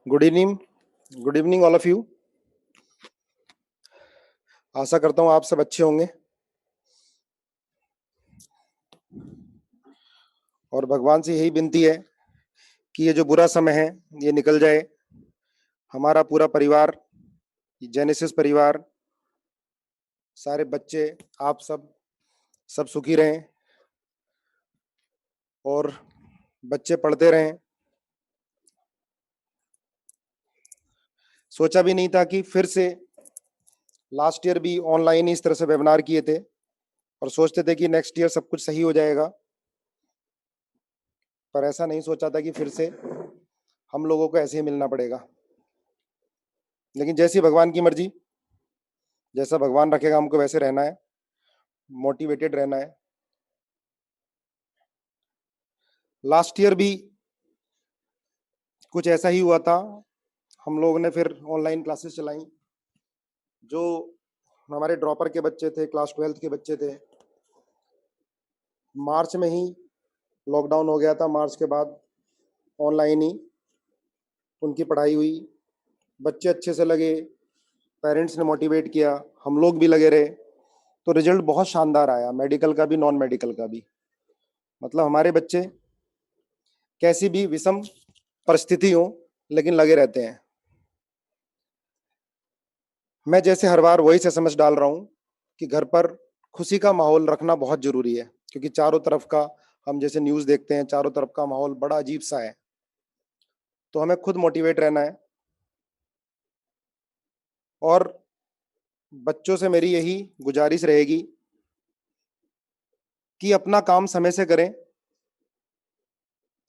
Good evening. Good evening all of you. आशा करता हूँ आप सब अच्छे होंगे और भगवान से यही विनती है कि ये जो बुरा समय है ये निकल जाए। हमारा पूरा परिवार, जेनेसिस परिवार, सारे बच्चे, आप सब सब सुखी रहें और बच्चे पढ़ते रहें। सोचा भी नहीं था कि फिर से लास्ट ईयर भी ऑनलाइन ही इस तरह से वेबिनार किए थे और सोचते थे कि नेक्स्ट ईयर सब कुछ सही हो जाएगा, पर ऐसा नहीं सोचा था कि फिर से हम लोगों को ऐसे ही मिलना पड़ेगा। लेकिन जैसी भगवान की मर्जी, जैसा भगवान रखेगा हमको वैसे रहना है, मोटिवेटेड रहना है। लास्ट ईयर भी कुछ ऐसा ही हुआ था। हम लोगों ने फिर ऑनलाइन क्लासेस चलाई। जो हमारे ड्रॉपर के बच्चे थे, क्लास 12th के बच्चे थे, मार्च में ही लॉकडाउन हो गया था। मार्च के बाद ऑनलाइन ही उनकी पढ़ाई हुई। बच्चे अच्छे से लगे, पेरेंट्स ने मोटिवेट किया, हम लोग भी लगे रहे, तो रिजल्ट बहुत शानदार आया, मेडिकल का भी, नॉन मेडिकल का भी। मतलब हमारे बच्चे कैसी भी विषम परिस्थिति हो लेकिन लगे रहते हैं। मैं जैसे हर बार वही से समझ डाल रहा हूँ कि घर पर खुशी का माहौल रखना बहुत जरूरी है, क्योंकि चारों तरफ का, हम जैसे न्यूज़ देखते हैं, चारों तरफ का माहौल बड़ा अजीब सा है। तो हमें खुद मोटिवेट रहना है और बच्चों से मेरी यही गुजारिश रहेगी कि अपना काम समय से करें,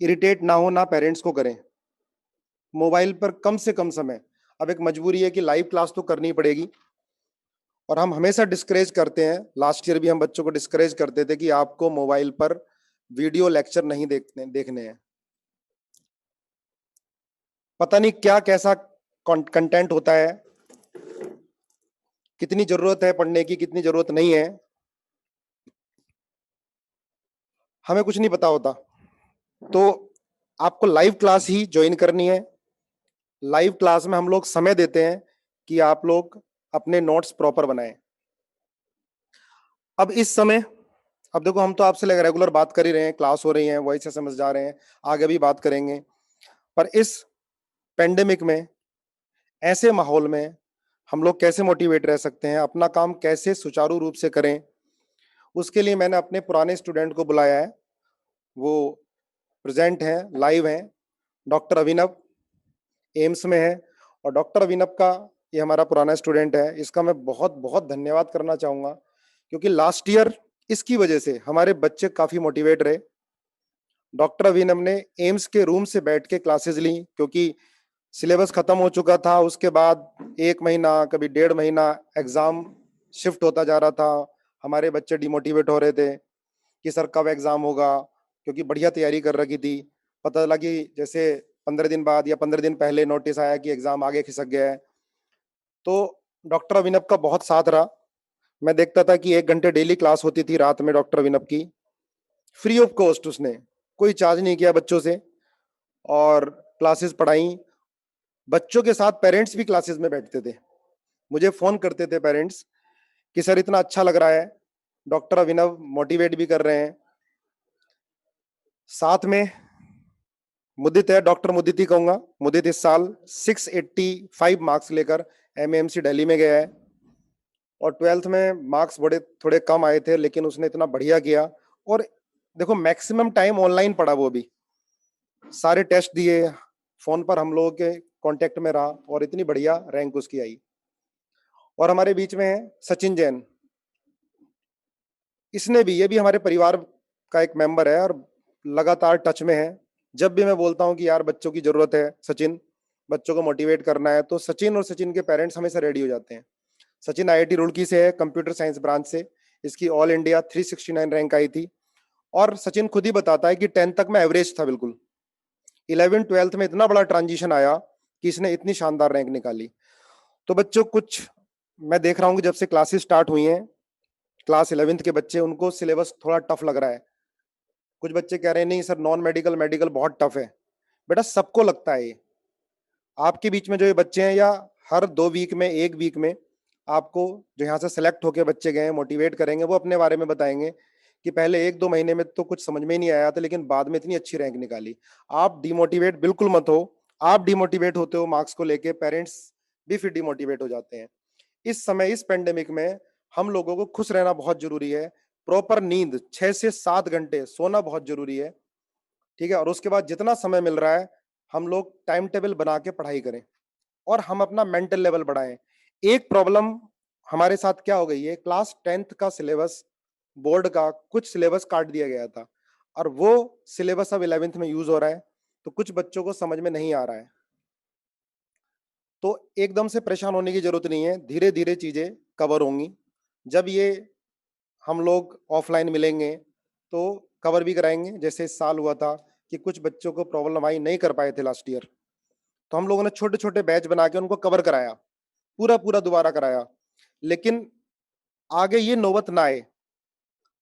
इरिटेट ना हो, ना पेरेंट्स को करें। मोबाइल पर कम से कम समय, अब एक मजबूरी है कि लाइव क्लास तो करनी पड़ेगी और हम हमेशा डिस्करेज करते हैं। लास्ट ईयर भी हम बच्चों को डिस्करेज करते थे कि आपको मोबाइल पर वीडियो लेक्चर नहीं देखने हैं। पता नहीं क्या कैसा कंटेंट होता है, कितनी जरूरत है पढ़ने की, कितनी जरूरत नहीं है, हमें कुछ नहीं पता होता। तो आपको लाइव क्लास ही ज्वाइन करनी है। लाइव क्लास में हम लोग समय देते हैं कि आप लोग अपने नोट्स प्रॉपर बनाएं। अब इस समय, अब देखो, हम तो आपसे रेगुलर बात कर ही रहे हैं, क्लास हो रही है, वही से समझ जा रहे हैं, आगे भी बात करेंगे। पर इस पेंडेमिक में, ऐसे माहौल में हम लोग कैसे मोटिवेट रह सकते हैं, अपना काम कैसे सुचारू रूप से करें, उसके लिए मैंने अपने पुराने स्टूडेंट को बुलाया है। वो प्रेजेंट हैं, लाइव हैं। डॉक्टर अभिनव एम्स में है और डॉक्टर अभिनव का, ये हमारा पुराना स्टूडेंट है, इसका मैं बहुत बहुत धन्यवाद करना चाहूँगा, क्योंकि लास्ट ईयर इसकी वजह से हमारे बच्चे काफ़ी मोटिवेट रहे। डॉक्टर अभिनव ने एम्स के रूम से बैठ के क्लासेस ली, क्योंकि सिलेबस खत्म हो चुका था। उसके बाद 1 महीना, कभी 1.5 महीना एग्जाम शिफ्ट होता जा रहा था। हमारे बच्चे डिमोटिवेट हो रहे थे कि सर कब एग्जाम होगा, क्योंकि बढ़िया तैयारी कर रखी थी। पता चला कि जैसे 15 दिन बाद या 15 दिन पहले नोटिस आया कि एग्जाम आगे खिसक गया है। तो डॉक्टर अभिनव का बहुत साथ रहा। मैं देखता था कि 1 घंटे डेली क्लास होती थी रात में डॉक्टर अभिनव की, फ्री ऑफ कॉस्ट। उसने कोई चार्ज नहीं किया बच्चों से और क्लासेस पढ़ाई। बच्चों के साथ पेरेंट्स भी क्लासेस में बैठते थे। मुझे फोन करते थे पेरेंट्स कि सर इतना अच्छा लग रहा है, डॉक्टर अभिनव मोटिवेट भी कर रहे हैं। साथ में मुदित है, डॉक्टर मुदित ही कहूंगा। मुदित इस साल 685 मार्क्स लेकर एमएमसी दिल्ली में गया है और 12th में मार्क्स बड़े थोड़े कम आए थे, लेकिन उसने इतना बढ़िया किया। और देखो, मैक्सिमम टाइम ऑनलाइन पढ़ा वो भी, सारे टेस्ट दिए, फोन पर हम लोगों के कांटेक्ट में रहा और इतनी बढ़िया रैंक उसकी आई। और हमारे बीच में है सचिन जैन। इसने भी, ये भी हमारे परिवार का एक मेंबर है और लगातार टच में है। जब भी मैं बोलता हूँ कि यार बच्चों की जरूरत है, सचिन, बच्चों को मोटिवेट करना है, तो सचिन और सचिन के पेरेंट्स हमेशा रेडी हो जाते हैं। सचिन आईआईटी रुड़की से है, कंप्यूटर साइंस ब्रांच से। इसकी ऑल इंडिया 369 रैंक आई थी। और सचिन खुद ही बताता है कि 10th तक मैं एवरेज था बिल्कुल, 11 12th में इतना बड़ा ट्रांजिशन आया कि इसने इतनी शानदार रैंक निकाली। तो बच्चों, कुछ मैं देख रहा हूँ कि जब से क्लासेस स्टार्ट हुई हैं, क्लास 11th के बच्चे, उनको सिलेबस थोड़ा टफ लग रहा है। कुछ बच्चे कह रहे हैं नहीं सर, नॉन मेडिकल, मेडिकल बहुत टफ है। बेटा सबको लगता है ये। आपके बीच में जो ये बच्चे हैं, या हर 2 वीक में, 1 वीक में आपको जो यहाँ से सेलेक्ट होके बच्चे गए हैं, मोटिवेट करेंगे, वो अपने बारे में बताएँगे कि पहले 1-2 महीने में तो कुछ समझ में ही नहीं आया था, लेकिन बाद में इतनी अच्छी रैंक निकाली। आप डिमोटिवेट बिल्कुल मत हो। आप डिमोटिवेट होते हो मार्क्स को लेके, पेरेंट्स भी फिर डिमोटिवेट हो जाते हैं। इस समय, इस पैंडेमिक में हम लोगों को खुश रहना बहुत ज़रूरी है। प्रॉपर नींद 6 से 7 घंटे सोना बहुत ज़रूरी है, ठीक है? और उसके बाद जितना समय मिल रहा है, हम लोग टाइम टेबल बना के पढ़ाई करें और हम अपना मेंटल लेवल बढ़ाएँ। एक प्रॉब्लम हमारे साथ क्या हो गई है, क्लास 10th का सिलेबस, बोर्ड का कुछ सिलेबस काट दिया गया था और वो सिलेबस अब 11th में यूज़ हो रहा है, तो कुछ बच्चों को समझ में नहीं आ रहा है। तो एकदम से परेशान होने की ज़रूरत नहीं है, धीरे-धीरे चीज़ें कवर होंगी। जब ये हम लोग ऑफ़लाइन मिलेंगे, तो कवर भी कराएँगे। जैसे इस साल हुआ था कि कुछ बच्चों को प्रॉब्लम आई, नहीं कर पाए थे लास्ट ईयर, तो हम लोगों ने छोटे-छोटे बैच बना के उनको कवर कराया, पूरा-पूरा दोबारा कराया। लेकिन आगे ये नौबत ना आए,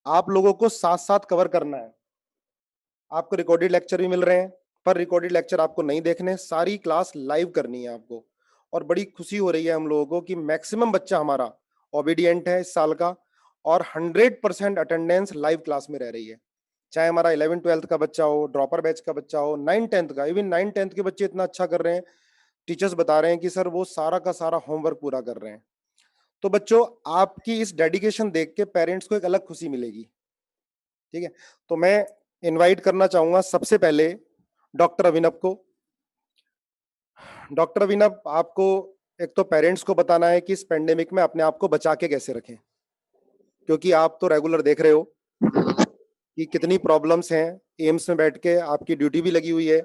आप लोगों को साथ-साथ कवर करना है। आपको रिकॉर्डेड लेक्चर भी मिल रहे हैं, पर रिकॉर्डेड लेक्चर आपको नहीं देखने, सारी क्लास लाइव करनी है आपको। और बड़ी खुशी हो रही है हम लोगों को कि मैक्सिमम बच्चा हमारा ओबीडिएंट है इस साल का, और 100% अटेंडेंस लाइव क्लास में रह रही है। चाहे हमारा 11th-12th का बच्चा हो, ड्रॉपर बैच का बच्चा हो, 9th-10th का, इवन 9th-10th के बच्चे इतना अच्छा कर रहे हैं, टीचर्स बता रहे हैं कि सर वो सारा का सारा होमवर्क पूरा कर रहे हैं। तो बच्चों, आपकी इस डेडिकेशन देख के पेरेंट्स को एक अलग खुशी मिलेगी, ठीक है? तो मैं इनवाइट करना चाहूँगा सबसे पहले डॉक्टर अभिनव को। डॉक्टर अभिनव, आपको एक तो पेरेंट्स को बताना है कि इस पैंडेमिक में अपने आप को बचा के कैसे रखें, क्योंकि आप तो रेगुलर देख रहे हो कि कितनी प्रॉब्लम्स हैं। एम्स में बैठ के आपकी ड्यूटी भी लगी हुई है।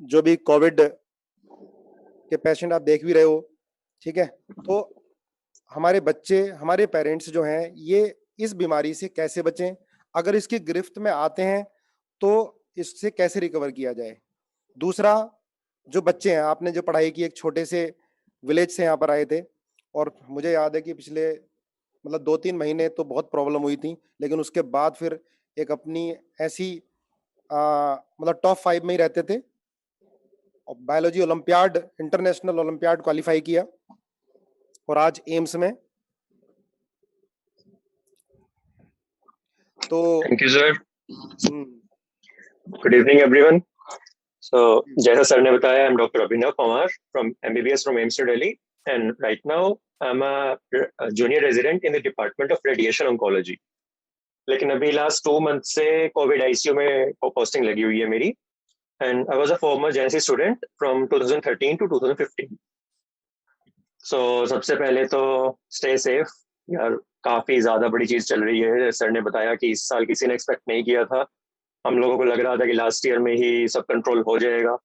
जो भी कोविड के पेशेंट आप देख भी रहे हो, ठीक है? तो हमारे बच्चे, हमारे पेरेंट्स जो हैं, ये इस बीमारी से कैसे बचें? अगर इसकी गिरफ्त में आते हैं, तो इससे कैसे रिकवर किया जाए? दूसरा, जो बच्चे हैं, आपने जो पढ़ाई की, एक छोटे से विलेज से यहाँ पर आए थे, और मुझे याद है कि पिछले मतलब 2-3 महीने तो बहुत प्रॉब्लम हुई थी, लेकिन उसके बाद फिर एक अपनी ऐसी मतलब टॉप 5 में ही रहते थे, और biology olympiad, international olympiad qualify किया, और आज एम्स में। तो thank you sir. Hmm, good evening everyone. So जैसा सर ने बताया, I am doctor Abhinav Pawar from MBBS from AIIMS new Delhi, and right now I am a junior resident in the department of radiation oncology. लेकिन अभी लास्ट 2 मंथ से covid ICU में posting लगी हुई है मेरी, and I was a former Genesis student from 2013 to 2015। So सबसे पहले तो स्टे सेफ यार। काफी ज्यादा बड़ी चीज चल रही है। सर ने बताया कि इस साल किसी ने एक्सपेक्ट नहीं किया था। हम लोगों को लग रहा था कि लास्ट ईयर में ही सब कंट्रोल हो जाएगा,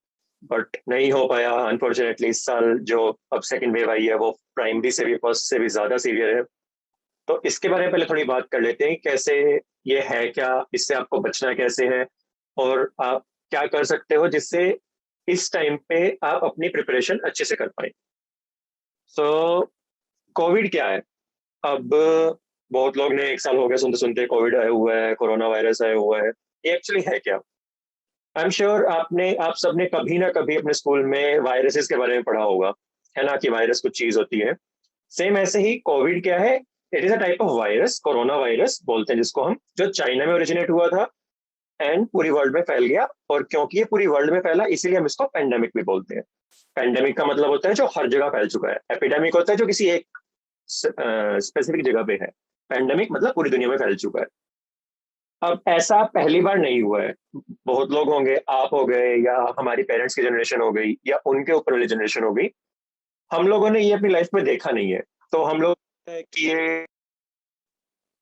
बट नहीं हो पाया अनफॉर्चुनेटली। इस साल जो अब सेकंड वेव आई है वो प्राइमरी से भी फर्स्ट से भी ज्यादा सीवियर है। तो इसके बारे में पहले थोड़ी बात कर लेते हैं, कैसे ये है, क्या इससे आपको बचना कैसे है, और आप क्या कर सकते हो जिससे इस टाइम पे आप अपनी प्रिपरेशन अच्छे से कर पाए। सो कोविड क्या है? अब बहुत लोग ने 1 साल हो गया सुनते सुनते कोविड आया हुआ है, कोरोना वायरस आया हुआ है। ये एक्चुअली है क्या? आई एम श्योर आप सबने कभी ना कभी अपने स्कूल में वायरसेस के बारे में पढ़ा होगा, है ना, कि वायरस कुछ चीज होती है। सेम ऐसे ही कोविड क्या है? It is a type of virus, corona virus बोलते हैं जिसको हम, जो चाइना में ओरिजिनेट हुआ था एंड पूरी वर्ल्ड में फैल गया। और क्योंकि ये पूरी वर्ल्ड में फैला, इसीलिए हम इसको पेंडेमिक भी बोलते हैं। पेंडेमिक का मतलब होता है जो हर जगह फैल चुका है। एपिडेमिक होता है जो किसी एक स्पेसिफिक जगह पे है। पेंडेमिक मतलब पूरी दुनिया में फैल चुका है। अब ऐसा पहली बार नहीं हुआ है। बहुत लोग होंगे, आप हो गए या हमारी पेरेंट्स की जनरेशन हो गई या उनके ऊपर वाली जनरेशन हो गई, हम लोगों ने ये अपनी लाइफ में देखा नहीं है। तो हम लोग कि ये,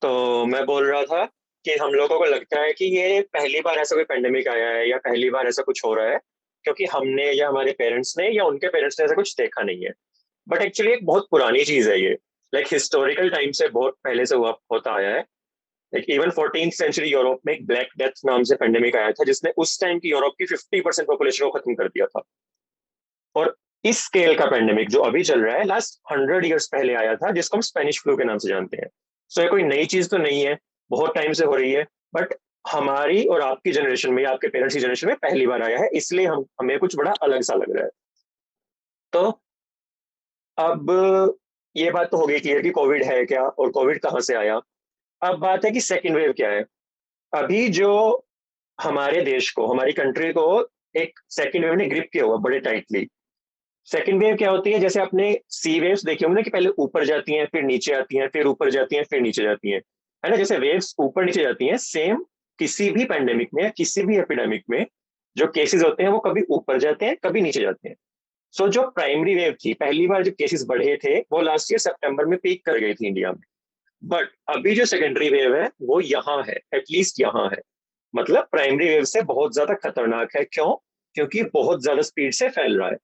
तो मैं बोल रहा था कि हम लोगों को लगता है कि ये पहली बार ऐसा कोई पेंडेमिक आया है या पहली बार ऐसा कुछ हो रहा है, क्योंकि हमने या हमारे पेरेंट्स ने या उनके पेरेंट्स ने ऐसा कुछ देखा नहीं है। बट एक्चुअली एक बहुत पुरानी चीज है ये। लाइक हिस्टोरिकल टाइम से बहुत पहले से हुआ होता आया है। Like even 14th century Europe में एक ब्लैक डेथ नाम से पेंडेमिक आया था, जिसने उस टाइम की यूरोप की 50% पॉपुलेशन को खत्म कर दिया था। और इस स्केल का पेंडेमिक जो अभी चल रहा है, लास्ट 100 ईयर्स पहले आया था, जिसको हम स्पेनिश फ्लू के नाम से जानते हैं। सो ये कोई नई चीज तो नहीं है, बहुत टाइम से हो रही है। बट हमारी और आपकी जनरेशन में, आपके पेरेंट्स की जनरेशन में पहली बार आया है, इसलिए हमें कुछ बड़ा अलग सा लग रहा है। तो अब ये बात तो हो गई क्लियर कि कोविड है क्या और कोविड कहाँ से आया। अब बात है कि सेकेंड वेव क्या है। अभी जो हमारे देश को, हमारी कंट्री को एक सेकेंड वेव ने ग्रिप किया हुआ बड़े टाइटली। सेकेंड वेव क्या होती है, जैसे आपने सी वेव्स देखी होंगी ना, कि पहले ऊपर जाती हैं, फिर नीचे आती हैं, फिर ऊपर जाती हैं, फिर नीचे जाती हैं, है ना। जैसे वेव्स ऊपर नीचे जाती हैं, सेम किसी भी पेंडेमिक में या किसी भी एपिडेमिक में जो केसेस होते हैं वो कभी ऊपर जाते हैं, कभी नीचे जाते हैं। सो जो प्राइमरी वेव थी, पहली बार जब केसेस बढ़े थे, वो लास्ट ईयर सितंबर में पीक कर गई थी इंडिया में। बट अभी जो सेकेंडरी वेव है वो यहाँ है, एटलीस्ट यहाँ है। मतलब प्राइमरी वेव से बहुत ज्यादा खतरनाक है। क्यों? क्योंकि बहुत ज्यादा स्पीड से फैल रहा है।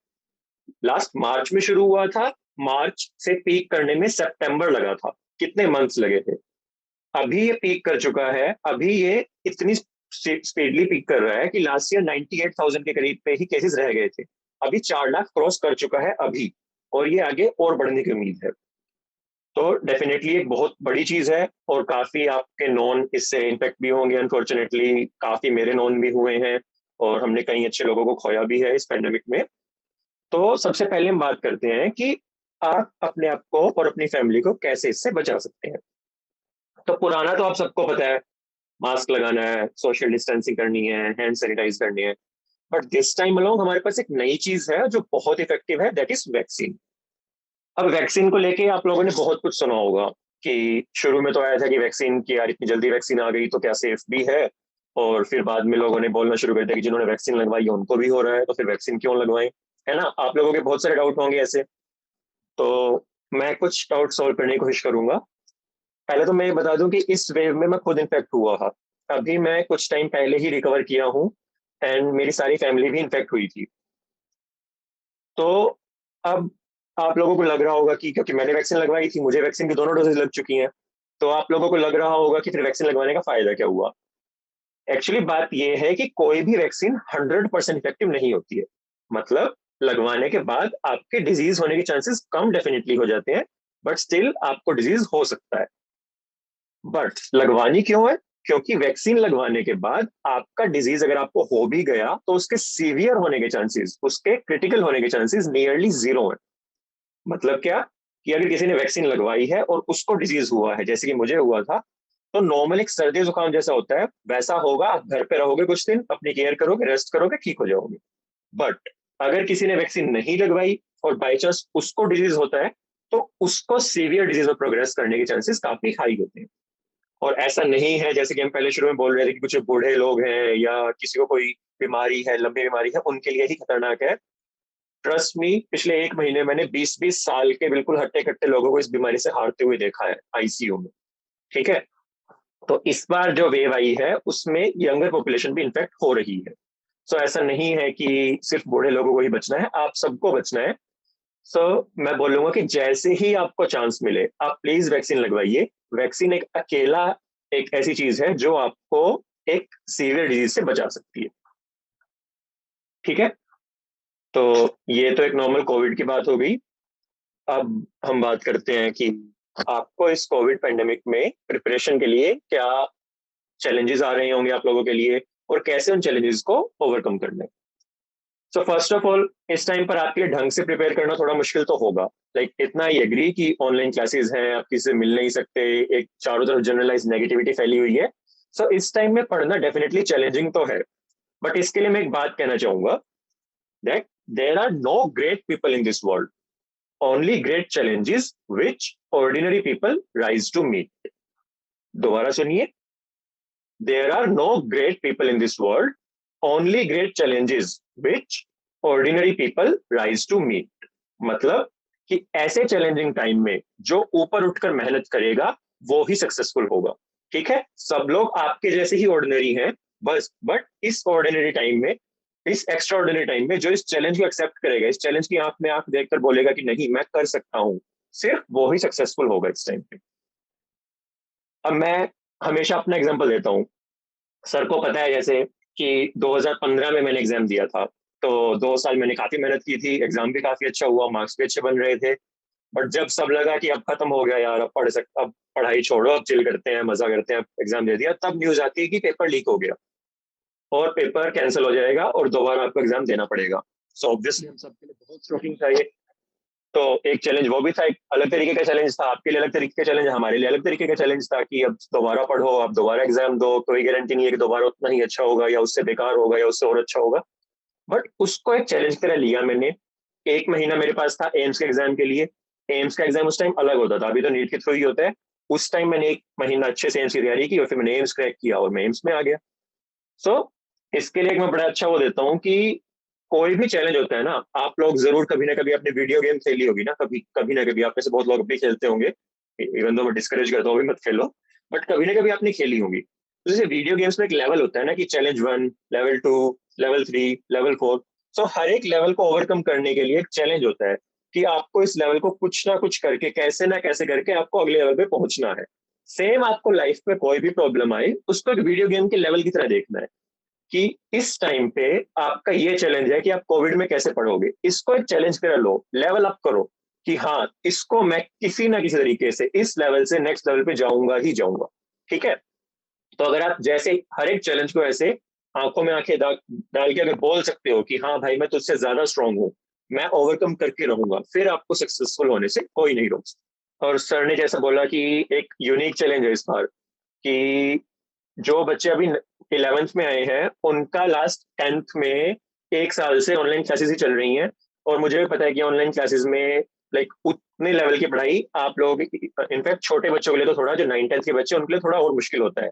लास्ट मार्च में शुरू हुआ था, मार्च से पीक करने में सितंबर लगा था, कितने मंथ्स लगे थे। अभी ये पीक कर चुका है, अभी ये इतनी स्पीडली पीक कर रहा है कि लास्ट ईयर 98,000 के करीब पे ही केसेस रह गए थे, अभी 4 लाख क्रॉस कर चुका है अभी, और ये आगे और बढ़ने की उम्मीद है। तो डेफिनेटली एक बहुत बड़ी चीज है, और काफी आपके नॉन इससे इम्पेक्ट भी होंगे, अनफॉर्चुनेटली काफी मेरे नॉन भी हुए हैं, और हमने कई अच्छे लोगों को खोया भी है इस पेंडेमिक में। तो सबसे पहले हम बात करते हैं कि आप अपने आप को और अपनी फैमिली को कैसे इससे बचा सकते हैं। तो पुराना तो आप सबको पता है, मास्क लगाना है, सोशल डिस्टेंसिंग करनी है, हैंड सैनिटाइज करनी है। बट दिस टाइम अलोंग हमारे पास एक नई चीज है जो बहुत इफेक्टिव है, दैट इज वैक्सीन। अब वैक्सीन को लेके आप लोगों ने बहुत कुछ सुना होगा कि शुरू में तो आया था कि वैक्सीन की, यार इतनी जल्दी वैक्सीन आ गई तो क्या सेफ भी है। और फिर बाद में लोगों ने बोलना शुरू कर दिया कि जिन्होंने वैक्सीन लगवाई है उनको भी हो रहा है, तो फिर वैक्सीन क्यों लगवाएं। है ना, आप लोगों के बहुत सारे डाउट होंगे ऐसे। तो मैं कुछ डाउट सॉल्व करने की कोशिश करूंगा। पहले तो मैं ये बता दूं कि इस वेव में मैं खुद इन्फेक्ट हुआ था। अभी मैं कुछ टाइम पहले ही रिकवर किया हूँ, एंड मेरी सारी फैमिली भी इन्फेक्ट हुई थी। तो अब आप लोगों को लग रहा होगा कि क्योंकि मैंने वैक्सीन लगवाई थी, मुझे वैक्सीन की दोनों डोजेज लग चुकी हैं, तो आप लोगों को लग रहा होगा कि फिर वैक्सीन लगवाने का फायदा क्या हुआ। एक्चुअली बात यह है कि कोई भी वैक्सीन 100% इफेक्टिव नहीं होती है। मतलब लगवाने के बाद आपके डिजीज होने के चांसेस कम डेफिनेटली हो जाते हैं, बट स्टिल आपको डिजीज हो सकता है। बट लगवानी क्यों है? क्योंकि वैक्सीन लगवाने के बाद आपका डिजीज अगर आपको हो भी गया तो उसके सीवियर होने के चांसेस, उसके क्रिटिकल होने के चांसेस नियरली जीरो है। मतलब क्या, कि अगर किसी ने वैक्सीन लगवाई है और उसको डिजीज हुआ है, जैसे कि मुझे हुआ था, तो नॉर्मल एक सर्दी जुकाम जैसा होता है वैसा होगा। आप घर पे रहोगे कुछ दिन, अपनी केयर करोगे, रेस्ट करोगे, ठीक हो जाओगे। बट अगर किसी ने वैक्सीन नहीं लगवाई और बाई चांस उसको डिजीज होता है, तो उसको सीवियर डिजीज में प्रोग्रेस करने के चांसेस काफी हाई होते हैं। और ऐसा नहीं है जैसे कि हम पहले शुरू में बोल रहे थे कि कुछ बूढ़े लोग हैं या किसी को कोई बीमारी है, लंबी बीमारी है, उनके लिए ही खतरनाक है। ट्रस्ट मी, पिछले 1 महीने मैंने 20-20 साल के बिल्कुल हट्टे कट्टे लोगों को इस बीमारी से हारते हुए देखा है आईसीयू में। ठीक है। तो इस बार जो वेव आई है उसमें यंगर पॉपुलेशन भी इन्फेक्ट हो रही है। सो ऐसा नहीं है कि सिर्फ बूढ़े लोगों को ही बचना है, आप सबको बचना है। सो मैं बोलूंगा कि जैसे ही आपको चांस मिले आप प्लीज वैक्सीन लगवाइए। वैक्सीन एक अकेला एक ऐसी चीज है जो आपको एक सीवियर डिजीज से बचा सकती है। ठीक है। तो ये तो एक नॉर्मल कोविड की बात हो गई। अब हम बात करते हैं कि आपको इस कोविड पेंडेमिक में प्रिपरेशन के लिए क्या चैलेंजेस आ रहे होंगे आप लोगों के लिए, और कैसे उन चैलेंजेस को ओवरकम करना है। सो फर्स्ट ऑफ ऑल, इस टाइम पर आपके लिए ढंग से प्रिपेयर करना थोड़ा मुश्किल तो होगा। लाइक इतना ही एग्री कि ऑनलाइन क्लासेस हैं, आप किसी से मिल नहीं सकते, एक चारों तरफ जनरलाइज नेगेटिविटी फैली हुई है। सो इस टाइम में पढ़ना डेफिनेटली चैलेंजिंग तो है। बट इसके लिए मैं एक बात कहना चाहूंगा, that there are no great people in this world, only great challenges which ordinary people rise to meet. दोबारा सुनिए, there are no great people in this world, only great challenges which ordinary people rise to meet. मतलब कि ऐसे challenging time में जो ऊपर उठकर मेहनत करेगा वो ही सक्सेसफुल होगा। ठीक है, सब लोग आपके जैसे ही ऑर्डिनरी हैं, बस बट इस ऑर्डिनरी टाइम में, इस एक्स्ट्रा ऑर्डिनरी टाइम में जो इस चैलेंज को एक्सेप्ट करेगा, इस चैलेंज की आंख में आंख देखकर बोलेगा कि नहीं मैं कर सकता हूं, सिर्फ वो ही सक्सेसफुल होगा इस टाइम पे। अब मैं हमेशा अपना एग्जांपल देता हूँ। सर को पता है जैसे कि 2015 में मैंने एग्जाम दिया था, तो 2 साल मैंने काफी मेहनत की थी, एग्जाम भी काफी अच्छा हुआ, मार्क्स भी अच्छे बन रहे थे। बट जब सब लगा कि अब खत्म हो गया यार, अब पढ़ाई छोड़ो, अब चिल करते हैं, मजा करते हैं, एग्जाम दे दिया, तब न्यूज आती है कि पेपर लीक हो गया और पेपर कैंसिल हो जाएगा और दोबारा आपको एग्जाम देना पड़ेगा। सो ऑब्वियसली हम सबके लिए बहुत शॉकिंग था ये। तो एक चैलेंज वो भी था, एक अलग तरीके का चैलेंज था, आपके लिए अलग तरीके का चैलेंज, हमारे लिए अलग तरीके का चैलेंज था कि अब दोबारा पढ़ो, अब दोबारा एग्जाम दो, कोई गारंटी नहीं है कि दोबारा उतना ही अच्छा होगा या उससे बेकार होगा या उससे और अच्छा होगा। बट उसको एक चैलेंज की तरह लिया मैंने। एक महीना मेरे पास था एम्स के एग्जाम के लिए। एम्स का एग्जाम उस टाइम अलग होता था, अभी तो नीट के थ्रू ही होता है। उस टाइम मैंने एक महीना अच्छे से एम्स की तैयारी की और फिर मैंने एम्स क्रैक किया और मैं एम्स में आ गया। सो इसके लिए एक मैं बड़ा अच्छा वो देता हूँ कि कोई भी चैलेंज होता है ना, आप लोग जरूर कभी ना कभी अपने वीडियो गेम खेली होगी ना, कभी कभी ना कभी आप में से बहुत लोग भी खेलते होंगे, इवन दो मैं डिस्करेज करता हूँ मत खेलो, बट कभी ना कभी आपने खेली होगी। तो जैसे वीडियो गेम्स में एक लेवल होता है ना कि चैलेंज 1, लेवल 2, लेवल 3, लेवल 4। सो हर एक लेवल को ओवरकम करने के लिए एक चैलेंज होता है कि आपको इस लेवल को कुछ ना कुछ करके, कैसे ना कैसे करके आपको अगले लेवल पे पहुंचना है। सेम आपको लाइफ में कोई भी प्रॉब्लम आए उसको एक वीडियो गेम के लेवल की तरह देखना है कि इस टाइम पे आपका ये चैलेंज है कि आप कोविड में कैसे पढ़ोगे, इसको एक चैलेंज कर लो, लेवल अप करो कि हाँ इसको मैं किसी ना किसी तरीके से इस लेवल से नेक्स्ट लेवल पे जाऊंगा ही जाऊंगा। ठीक है। तो अगर आप जैसे हर एक चैलेंज को ऐसे आंखों में आंखें डाल के अगर बोल सकते हो कि हाँ भाई मैं तुझसे ज्यादा स्ट्रांग हूँ, मैं ओवरकम करके रहूंगा, फिर आपको सक्सेसफुल होने से कोई नहीं रोक सकता। और सर ने जैसा बोला कि एक यूनिक चैलेंज है इस बार कि जो बच्चे अभी 11th में आए हैं उनका लास्ट 10th में एक साल से ऑनलाइन क्लासेस ही चल रही हैं। और मुझे भी पता है कि ऑनलाइन क्लासेस में लाइक उतने लेवल की पढ़ाई आप लोग, इनफैक्ट छोटे बच्चों के लिए तो थोड़ा, जो 9th 10th के बच्चे उनके लिए थोड़ा और मुश्किल होता है।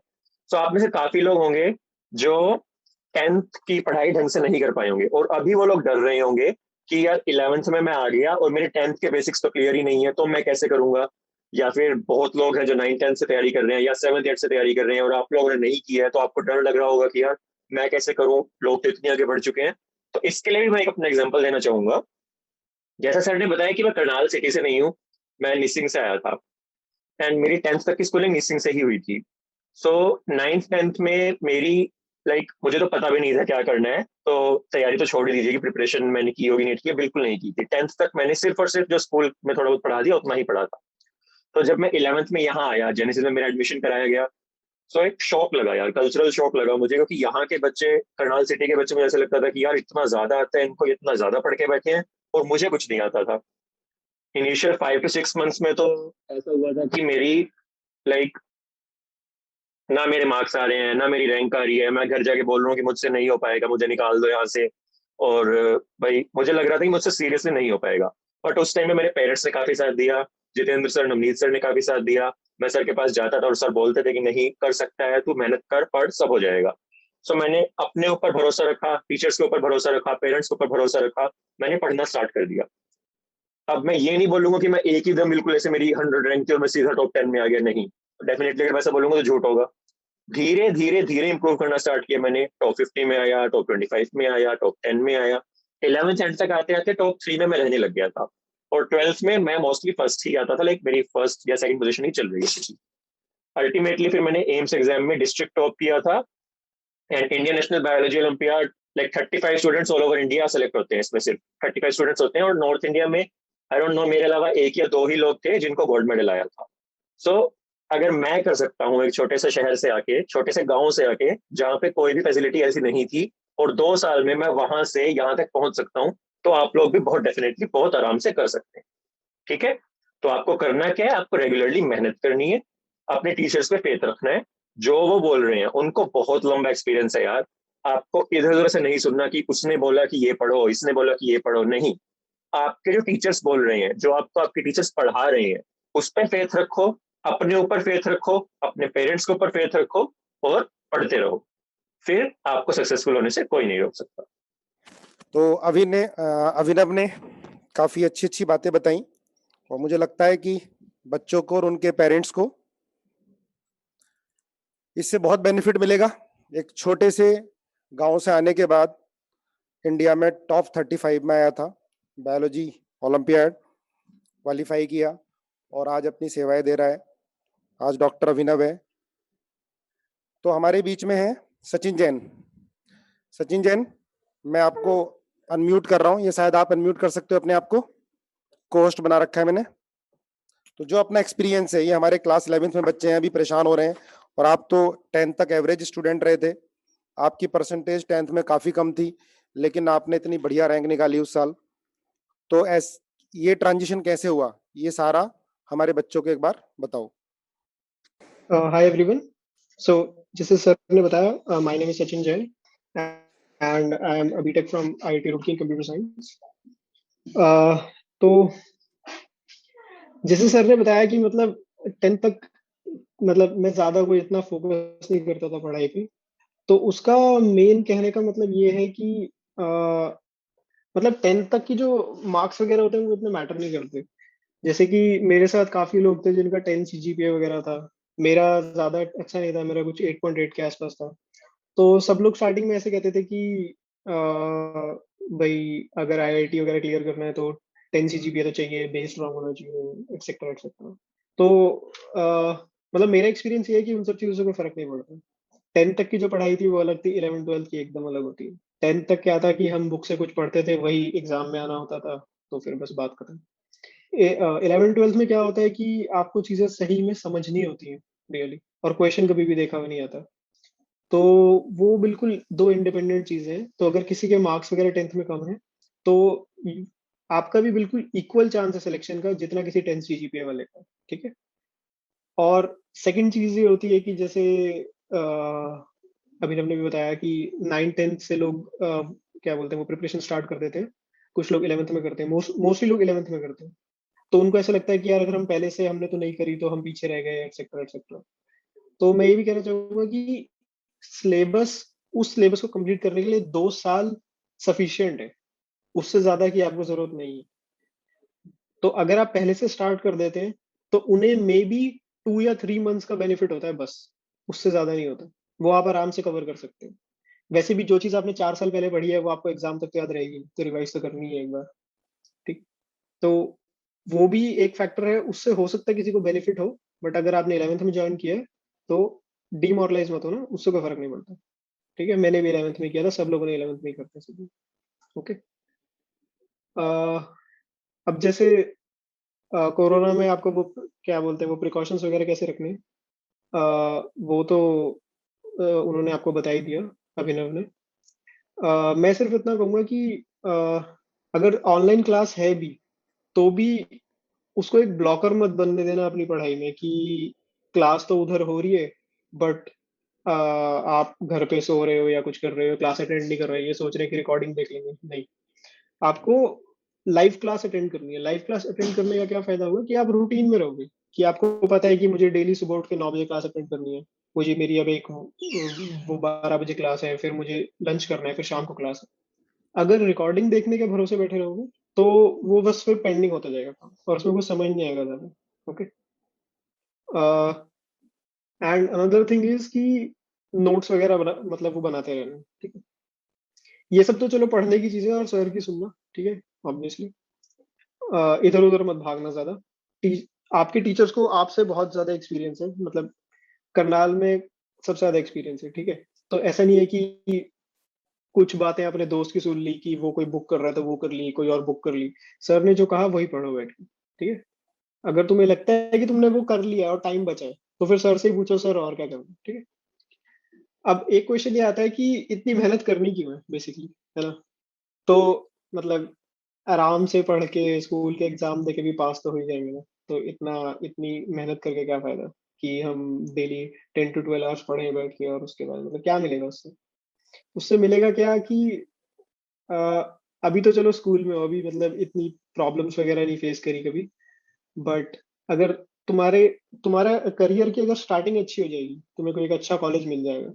तो आप में से काफी लोग होंगे जो 10th की पढ़ाई ढंग से नहीं कर पाए होंगे और अभी वो लोग डर रहे होंगे कि यार 11th में मैं आ गया और मेरे 10th के बेसिक्स तो क्लियर ही नहीं है, तो मैं कैसे करूंगा। या फिर बहुत लोग हैं जो 9th 10th से तैयारी कर रहे हैं या 7th 8th से तैयारी कर रहे हैं और आप लोगों ने नहीं किया है, तो आपको डर लग रहा होगा कि यार मैं कैसे करूं, लोग तो इतने आगे बढ़ चुके हैं। तो इसके लिए भी मैं एक अपना एग्जाम्पल देना चाहूंगा। जैसा सर ने बताया कि मैं करनाल सिटी से नहीं हूँ, मैं निसिंग से आया था एंड मेरी 10th तक की स्कूलिंग निसिंग से ही हुई थी। सो 9th 10th में मेरी मुझे तो पता भी नहीं था क्या करना है, तो तैयारी तो छोड़ ही दीजिए कि प्रिपरेशन मैंने की होगी नीट की, बिल्कुल नहीं की थी। 10th तक मैंने सिर्फ और सिर्फ जो स्कूल में थोड़ा बहुत पढ़ा दिया उतना ही पढ़ा था। तो जब मैं 11th में यहाँ आया, जेनेसिस में मेरा एडमिशन कराया गया, तो एक शौक लगा यार, कल्चरल शौक लगा मुझे, क्योंकि यहाँ के बच्चे, करनाल सिटी के बच्चे, मुझे ऐसा लगता था कि यार इतना ज्यादा आता है इनको, इतना ज्यादा पढ़ के बैठे हैं और मुझे कुछ नहीं आता था। इनिशियल 5 to 6 months में तो ऐसा हुआ था कि मेरी लाइक ना मेरे मार्क्स आ रहे हैं ना मेरी रैंक आ रही है, मैं घर जाके बोल रहा हूँ कि मुझसे नहीं हो पाएगा, मुझे निकाल दो यहाँ से। और भाई मुझे लग रहा था कि मुझसे सीरियसली नहीं हो पाएगा। बट उस टाइम में मेरे पेरेंट्स ने काफी साथ दिया, जितेंद्र सर, नवनीत सर ने काफी साथ दिया। मैं सर के पास जाता था और सर बोलते थे कि नहीं कर सकता है, तू मेहनत कर, पढ़, सब हो जाएगा। सो मैंने अपने ऊपर भरोसा रखा, टीचर्स के ऊपर भरोसा रखा, पेरेंट्स के ऊपर भरोसा रखा, मैंने पढ़ना स्टार्ट कर दिया। अब मैं ये नहीं बोलूंगा कि मैं एक ही दम बिल्कुल ऐसे मेरी 100 रैंक थी और मैं सीधा टॉप 10 में आ गया, नहीं। डेफिनेटली अगर मैं ऐसा बोलूंगा तो झूठ होगा। धीरे धीरे धीरे इंप्रूव करना स्टार्ट किया मैंने, टॉप 50 में आया, टॉप 25 में आया, टॉप 10 में आया। 11th एंड तक आते आते टॉप 3 में मैं रहने लग गया था। और 12th में मैं मोस्टली फर्स्ट ही आता था, लाइक मेरी फर्स्ट या सेकंड पोजीशन ही चल रही थी। अल्टीमेटली फिर मैंने एम्स एग्जाम में डिस्ट्रिक्ट टॉप किया था and Indian national biology olympiad, like 35 students all over India select होते हैं, इसमें सिर्फ 35 स्टूडेंट्स होते हैं और नॉर्थ इंडिया में आई डोंट नो, मेरे अलावा एक या दो ही लोग थे जिनको गोल्ड मेडल आया था। सो अगर मैं कर सकता हूँ एक छोटे से शहर से आके, छोटे से गांव से आके, जहाँ पे कोई भी फैसिलिटी ऐसी नहीं थी, और 2 साल में मैं वहां से यहाँ तक पहुंच सकता हूँ, तो आप लोग भी बहुत डेफिनेटली बहुत आराम से कर सकते हैं। ठीक है। तो आपको करना क्या है, आपको रेगुलरली मेहनत करनी है, अपने टीचर्स पे फेथ रखना है, जो वो बोल रहे हैं उनको बहुत लंबा एक्सपीरियंस है यार। आपको इधर उधर से नहीं सुनना कि उसने बोला कि ये पढ़ो, इसने बोला कि ये पढ़ो, नहीं। आपके जो टीचर्स बोल रहे हैं, जो आपको आपके टीचर्स पढ़ा रहे हैं, उस पर फेथ रखो, अपने ऊपर फेथ रखो, अपने पेरेंट्स के ऊपर फेथ रखो और पढ़ते रहो, फिर आपको सक्सेसफुल होने से कोई नहीं रोक सकता। तो अभिनव ने काफी अच्छी अच्छी बातें बताई और मुझे लगता है कि बच्चों को और उनके पेरेंट्स को इससे बहुत बेनिफिट मिलेगा। एक छोटे से गांव से आने के बाद इंडिया में टॉप 35 में आया था, बायोलॉजी ओलंपियाड क्वालिफाई किया और आज अपनी सेवाएं दे रहा है। आज डॉक्टर अभिनव है। तो हमारे बीच में है सचिन जैन। सचिन जैन, मैं आपको अनम्यूट कर रहा हूँ, ये शायद आप अनम्यूट कर सकते हो अपने आप को, को होस्ट बना रखा है मैंने। तो जो अपना एक्सपीरियंस है, ये हमारे क्लास 11th में बच्चे हैं अभी परेशान हो रहे हैं, और आप तो 10th तक एवरेज स्टूडेंट रहे थे, आपकी परसेंटेज 10th में काफी कम थी, लेकिन आपने इतनी बढ़िया रैंक निकाली उस साल। तो ये ट्रांजिशन कैसे हुआ, ये सारा हमारे बच्चों को एक बार बताओ। Hi everyone. सो जैसे सर ने बताया, my name is Sachin Jain and I am a B Tech from IIT Roorkee in computer science. तो जैसे सर ने बताया कि मतलब 10th तक मतलब मैं ज्यादा कोई इतना फोकस नहीं करता था पढ़ाई पे। तो उसका मेन कहने का मतलब ये है कि मतलब 10th तक की जो मार्क्स वगैरह होते हैं वो इतने मैटर नहीं करते। जैसे कि मेरे साथ काफी लोग थे जिनका 10 सीजीपीए वगैरह था। मेरा ज्यादा अच्छा नहीं था, मेरा कुछ 8.8 के आसपास था। तो सब लोग स्टार्टिंग में ऐसे कहते थे कि भाई अगर आईआईटी वगैरह क्लियर करना है तो 10 सीजीपीए तो चाहिए, बेस स्ट्रांग होना चाहिए, एक्सेट्रा एक्सेट्रा। तो मतलब मेरा एक्सपीरियंस ये है कि उन सब चीजों से कोई फर्क नहीं पड़ता। 10th तक की जो पढ़ाई थी वो अलग थी, 11th 12th की एकदम अलग होती है। 10th तक क्या था कि हम बुक से कुछ पढ़ते थे, वही एग्जाम में आना होता था, तो फिर बस बात खत्म। 11th 12th में क्या होता है कि आपको चीजें सही में समझनी होती हैं रियली, और क्वेश्चन कभी भी देखा हुआ नहीं आता। तो वो बिल्कुल दो इंडिपेंडेंट चीजें हैं। तो अगर किसी के मार्क्स वगैरह 10th में कम है तो आपका भी बिल्कुल इक्वल चांस है सिलेक्शन का जितना किसी 10 सीजीपीए वाले का। ठीक है। और सेकंड चीज ये होती है कि जैसे अभी हमने भी बताया कि 9 10th से लोग क्या बोलते हैं वो प्रिपरेशन स्टार्ट कर देते हैं। कुछ लोग 11th में करते हैं, मोस्टली लोग 11th में करते हैं। तो उनको ऐसा लगता है कि यार अगर हम पहले से हमने तो नहीं करी तो हम पीछे रह गए, एक्सेट्रा एक्सेट्रा। तो मैं ये भी कहना चाहूंगा कि सिलेबस उस सिलेबस को कंप्लीट करने के लिए 2 साल सफिशियंट है, उससे ज्यादा की आपको जरूरत नहीं है। तो अगर आप पहले से स्टार्ट कर देते हैं तो उन्हें मे बी 2 या 3 मंथ्स का बेनिफिट होता है बस, उससे ज्यादा नहीं होता। वो आप आराम से कवर कर सकते हैं। वैसे भी जो चीज आपने 4 साल पहले पढ़ी है वो आपको एग्जाम तक तो याद रहेगी, तो रिवाइज तो करनी है एक बार। ठीक। तो वो भी एक फैक्टर है, उससे हो सकता है किसी को बेनिफिट हो। बट अगर आपने 11th में ज्वाइन किया है तो डीमोरलाइज मत हो ना, उससे कोई फर्क नहीं पड़ता। ठीक है, मैंने भी 11th में किया था, सब लोगों ने 11th में ही करते हैं सभी। ओके। अब जैसे कोरोना में आपको वो क्या बोलते हैं वो प्रिकॉशंस वगैरह कैसे रखने हैं, वो तो उन्होंने आपको बता ही दिया, अभिनव ने। मैं सिर्फ इतना कहूंगा कि अगर ऑनलाइन क्लास है भी तो भी उसको एक ब्लॉकर मत बनने देना अपनी पढ़ाई में कि क्लास तो उधर हो रही है बट आप घर पे सो रहे हो या कुछ कर रहे हो, क्लास अटेंड नहीं कर रहे हो, ये सोच रहे हैं कि रिकॉर्डिंग देख लेंगे। नहीं, आपको लाइव क्लास अटेंड करनी है। लाइव क्लास अटेंड करने का क्या फायदा होगा कि आप रूटीन में रहोगे, कि आपको पता है कि मुझे डेली सुबह उठ के 9 बजे क्लास अटेंड करनी है, मुझे मेरी अब एक वो 12 बजे क्लास है, फिर मुझे लंच करना है, फिर शाम को क्लास है। अगर रिकॉर्डिंग देखने के भरोसे बैठे रहोगे तो वो बस फिर पेंडिंग होता जाएगा काम, और उसमें कुछ समझ नहीं आएगा ज्यादा। Okay. And another thing is कि नोट्स वगैरह मतलब वो बनाते रहना। ठीक है। ये सब तो चलो पढ़ने की चीजें और सर की सुनना, ठीक है, ऑब्वियसली। इधर उधर मत भागना ज्यादा। आपके टीचर्स को आपसे बहुत ज्यादा एक्सपीरियंस है, मतलब करनाल में सबसे ज्यादा एक्सपीरियंस है। ठीक है। तो ऐसा नहीं है कि कुछ बातें अपने दोस्त की सुन ली कि वो कोई बुक कर रहा था वो कर ली, कोई और बुक कर ली। सर ने जो कहा वही पढ़ो बैठ के। ठीक है। अगर तुम्हें लगता है कि तुमने वो कर लिया और टाइम बचा है तो फिर सर से ही पूछो, सर और क्या करना है। ठीक है। अब एक क्वेश्चन ये आता है कि इतनी मेहनत करनी क्यों है बेसिकली, है ना। तो मतलब आराम से पढ़ के स्कूल के एग्जाम दे के भी पास तो हो ही जाएंगे ना। तो इतनी मेहनत करके क्या फायदा कि हम डेली 10 to 12 आवर्स पढ़े बैठ के, और उसके बाद मतलब क्या मिलेगा उससे। उससे मिलेगा क्या कि अ, अभी तो चलो स्कूल में हो, अभी मतलब इतनी प्रॉब्लम्स वगैरह नहीं फेस करी कभी। बट अगर तुम्हारे तुम्हारा करियर की अगर स्टार्टिंग अच्छी हो जाएगी, तुम्हें कोई एक अच्छा कॉलेज मिल जाएगा,